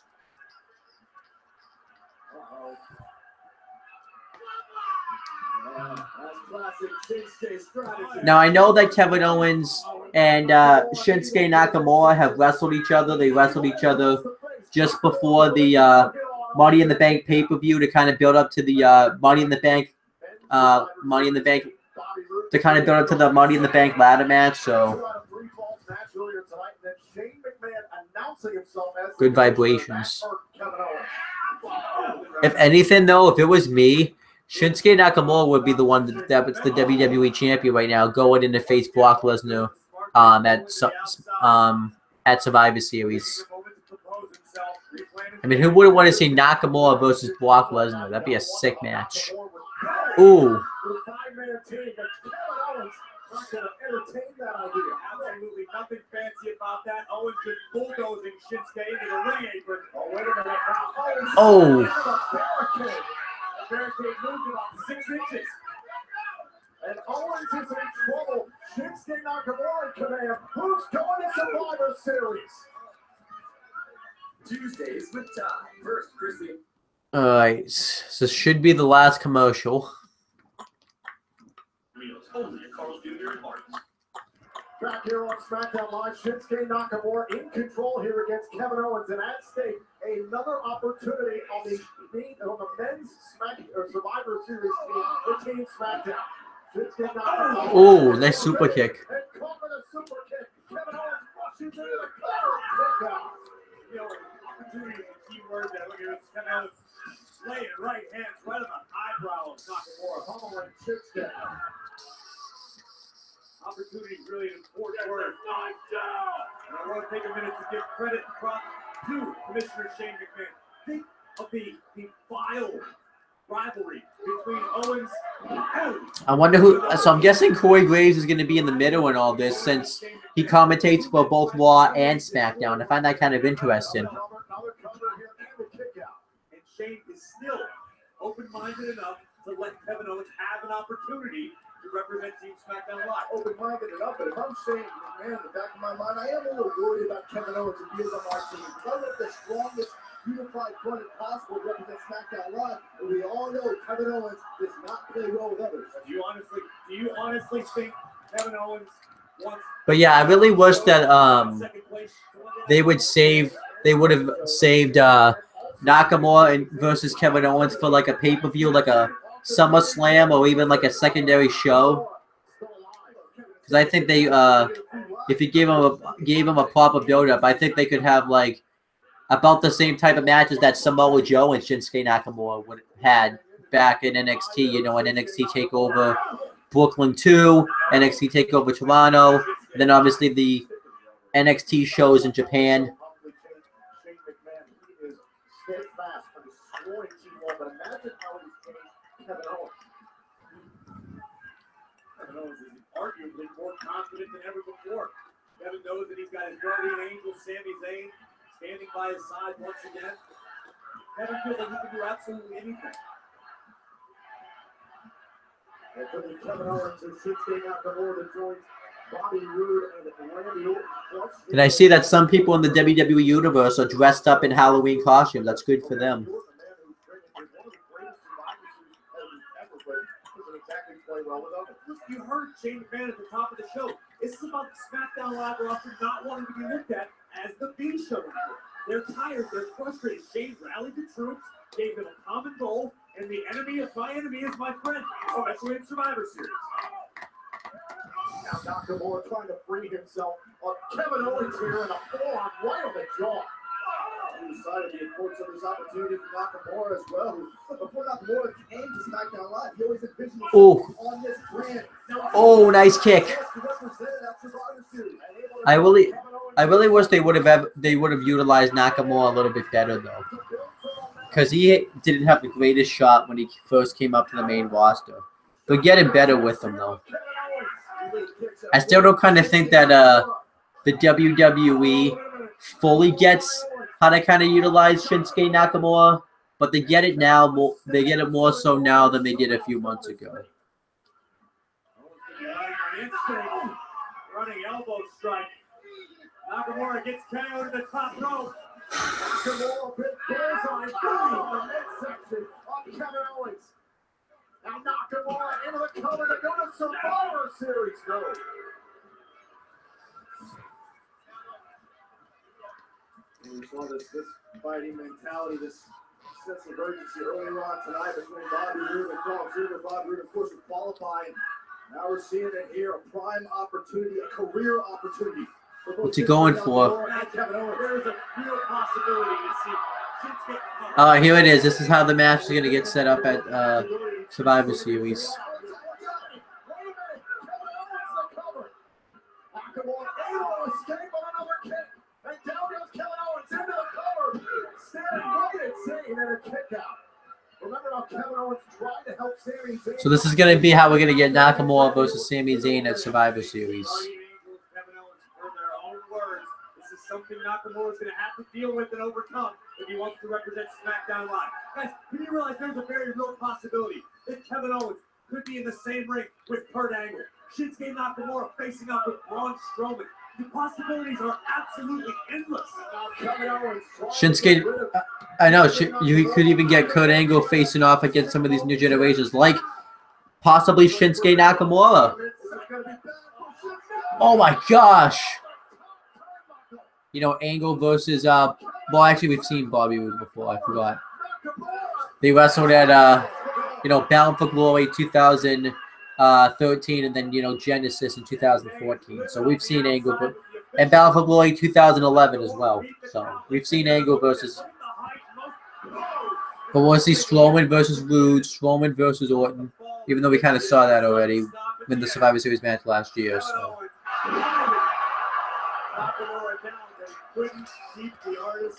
Now, I know that Kevin Owens and Shinsuke Nakamura have wrestled each other. They wrestled each other just before the Money in the Bank pay-per-view to kind of build up to the Money in the Bank to kind of build up to the Money in the Bank ladder match. So good vibrations. If anything, though, if it was me, Shinsuke Nakamura would be the one that's the WWE champion right now, going in to face Brock Lesnar at Survivor Series. I mean, who wouldn't want to see Nakamura versus Brock Lesnar? That'd be a sick match. Ooh. Absolutely nothing fancy about that. Owen just bulldozing Shinsuke into the ring apron. Oh. The barricade moved about 6 inches. And Owens is in trouble. Shinsuke Nakamura in command. Who's going to Survivor Series? Tuesdays with Ty. First, Chrissy. All right. So this should be the last commercial. Back here on SmackDown Live, Shinsuke Nakamura in control here against Kevin Owens, and at stake another opportunity on the men's Survivor Series team, the Team SmackDown. Shinsuke Nakamura. Oh, nice super kick. And caught with a super kick. Kevin Owens rushes into the cover kick out. You know, opportunity is a key word there. Look at this. Kevin Owens laying right hands right on the eyebrow of Nakamura. Pummeling Shinsuke. Opportunity is really an important word. And I want to take a minute to give credit and props to Commissioner Shane McMahon. Think of the vile rivalry between Owens and Owen. I wonder who. So I'm guessing Corey Graves is going to be in the middle in all this since he commentates for both Raw and SmackDown. I find that kind of interesting. And Shane is still open-minded enough to let Kevin Owens have an opportunity to represent Team SmackDown Live. Open-minded enough, but if I'm saying, man, in the back of my mind, I am a little worried about Kevin Owens if he is on my team. One of the strongest unified front possible to represent SmackDown Live, but we all know Kevin Owens does not play well with others. Do you honestly think Kevin Owens wants? But yeah, I really wish that they would have saved Nakamura versus Kevin Owens for like a pay-per-view, like a SummerSlam, or even like a secondary show. Because I think they, if you gave him a proper build-up, I think they could have like about the same type of matches that Samoa Joe and Shinsuke Nakamura would have had back in NXT. You know, in NXT Takeover Brooklyn 2, NXT Takeover Toronto, and then obviously the NXT shows in Japan. Kevin Owens is arguably more confident than ever before. Kevin knows that he's got his guardian angel, Sami Zayn, standing by his side once again. Kevin feels like he can do absolutely anything. And for the Kevin Owens and Shinsuke Nakamura to join Bobby Roode and Randy Orton. And I see that some people in the WWE universe are dressed up in Halloween costumes. That's good for them. You heard Shane McMahon at the top of the show. This is about the SmackDown Live roster not wanting to be looked at as the B show. They're tired. They're frustrated. Shane rallied the troops, gave them a common goal, and the enemy of my enemy is my friend, especially in Survivor Series. Now Nakamura trying to free himself of Kevin Owens here in a forearm right on the jaw. He decided the importance of this opportunity for Nakamura as well. Before Nakamura came to SmackDown Live, he always envisioned himself on this brand. Oh, nice kick. I really wish they would have utilized Nakamura a little bit better though. because he didn't have the greatest shot when he first came up to the main roster. They're getting better with him, though. I still don't kind of think that the WWE fully gets how to kind of utilize Shinsuke Nakamura, but they get it now. They get it more so now than they did a few months ago. Running elbow strike. Nakamura gets KO to the top rope. Nakamura big bullseye on the midsection of Kevin Owens. Now Nakamura into the cover to go to Survivor Series. Go. We saw this fighting mentality, this sense of urgency earlier on tonight between Bobby Roode and Dolph Ziggler. Bobby Roode, of course, would qualify. Now we're seeing it here, a prime opportunity, a career opportunity. What's he going for? There's a real possibility to see. Here it is. This is how the match is going to get set up at Survivor Series. So this is going to be how we're going to get Nakamura versus Sami Zayn at Survivor Series. Something Nakamura is going to have to deal with and overcome if he wants to represent SmackDown Live. Guys, can you realize there's a very real possibility that Kevin Owens could be in the same ring with Kurt Angle? Shinsuke Nakamura facing up with Braun Strowman. The possibilities are absolutely endless. Shinsuke, I know, you could even get Kurt Angle facing off against some of these new generations, like possibly Shinsuke Nakamura. Oh my gosh. You know, Angle versus, well, actually, we've seen Bobby Roode before. I forgot. They wrestled at, Bound for Glory 2013 and then, Genesis in 2014. So we've seen Angle, and Bound for Glory 2011 as well. So we've seen Angle versus, but we'll see Strowman versus Roode, Strowman versus Orton, even though we kind of saw that already in the Survivor Series match last year. So. Couldn't keep the artist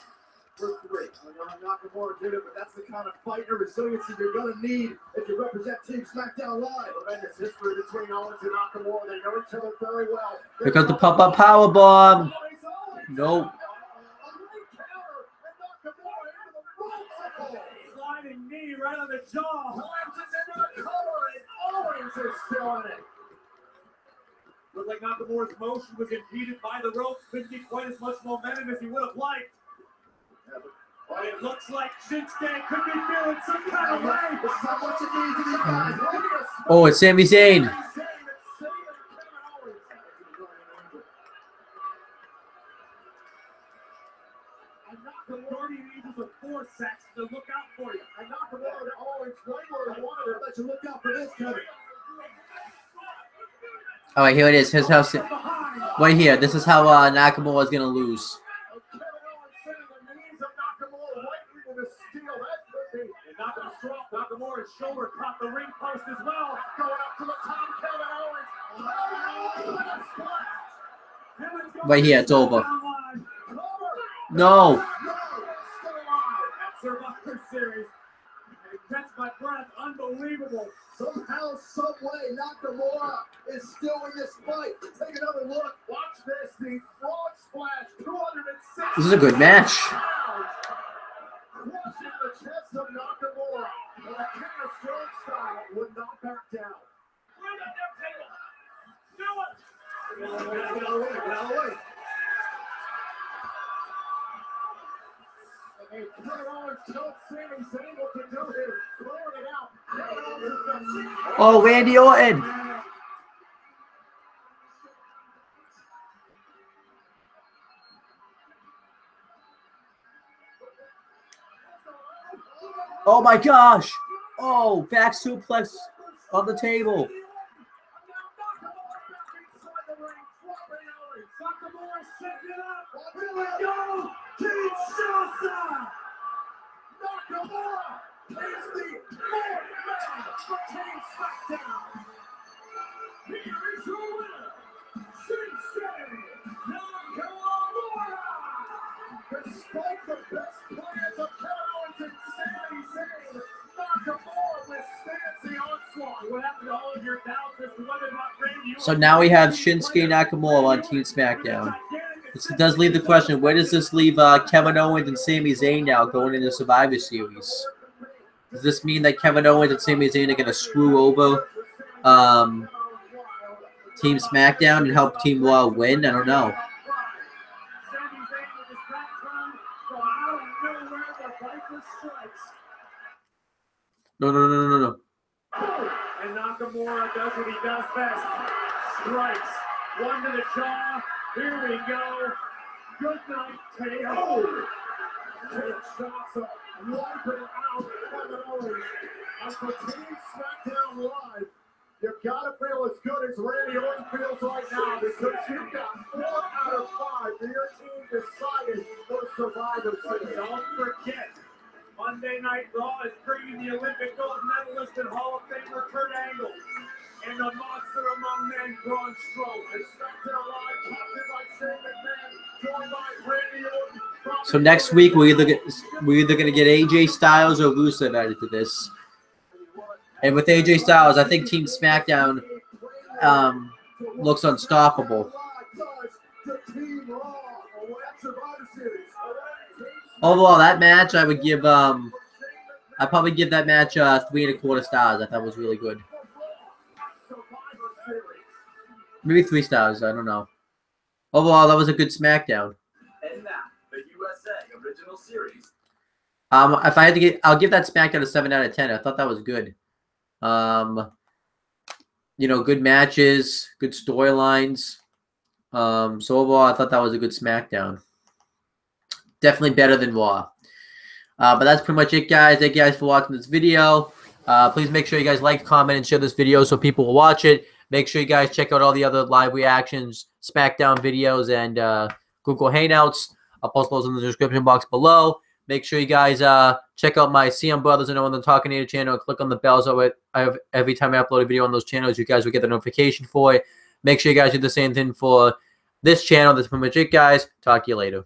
for three. I know how Nakamura did it, but that's the kind of fight and resiliency you're going to need if you represent Team SmackDown Live. Tremendous history between Owens and Nakamura. They know each other very well. Because the pop-up powerbomb. Nope. Sliding knee right on the jaw. Owens is into the cover, and Owens is still on it. Looked like Nakamura's motion was impeded by the ropes. Couldn't get quite as much momentum as he would have liked. But it looks like Shinsuke could be feeling some kind of way. This is how much it means to these guys. Oh, it's Sami Zayn. And Nakamura uses a forceps to look out for you. And Nakamura always right where he wanted to let you look out for this, Kevin. All right, here it is. Here's how, right here. This is how Nakamura is gonna lose. Nakamura's shoulder caught the ring post as well. Going up to the top, Kevin Owens. Right here, it's over. No. At Survivor Series. Catch my breath. Unbelievable. Somehow, some way, Nakamura is still in this fight. Take another look. Watch this. The frog splash. 206. This is a good match. Crushing the chest of Nakamura. And a King of Strong style would not back down. Bring up their table. Do it. Get out of the way. Get out of the way. And Kevin Owens tells Sami Zayn what to do here. Clearing it out. Oh, Randy Orton. Oh my gosh. Oh, back suplex on the table. Here we go. Kinshasa. Nakamura is the fourth man for Team SmackDown. Here is your winner, Shinsuke Nakamura. Despite the best plans of Kevin Owens Watching Sami Zayn, Nakamura withstands the onslaught. What happened to all of your doubts as to whether or not Randy Orton... So now we have Shinsuke Nakamura on Team SmackDown. This does leave the question, where does this leave Kevin Owens and Sami Zayn now going into Survivor Series? Does this mean that Kevin Owens and Sami Zayn are going to screw over Team SmackDown and help Team Raw win? I don't know. No. And Nakamura does what he does best. Strikes. One to the jaw. Here we go. Good night, Teo. Take shots up. Wipe it out. Kevin Owens. As for Team SmackDown Live, you've got to feel as good as Randy Orton feels right now because you've got 4 out of 5 for your team decided for Survivor Series. Don't forget, Monday Night Raw is bringing the Olympic gold medalist and Hall of Famer Kurt Angle and the monster among men, Braun Strowman. And SmackDown Live, captured by Shane McMahon, joined by Randy Orton. So next week we're either going to get AJ Styles or Rusev added to this. And with AJ Styles, I think Team SmackDown looks unstoppable. Overall, that match I would give I'd probably give that match 3 1/4 stars. I thought it was really good. Maybe 3 stars. I don't know. Overall, that was a good SmackDown. And now, the USA Original Series. If I had to get, I'll give that SmackDown a 7 out of 10. I thought that was good. You know, good matches, good storylines. So overall, I thought that was a good SmackDown. Definitely better than Raw. But that's pretty much it, guys. Thank you guys for watching this video. Please make sure you guys like, comment, and share this video so people will watch it. Make sure you guys check out all the other live reactions, SmackDown videos, and Google Hangouts. I'll post those in the description box below. Make sure you guys check out my CM Brothers and Owen the Talkinator channel and click on the bells so every time I upload a video on those channels, you guys will get the notification for it. Make sure you guys do the same thing for this channel. That's pretty much it, guys. Talk to you later.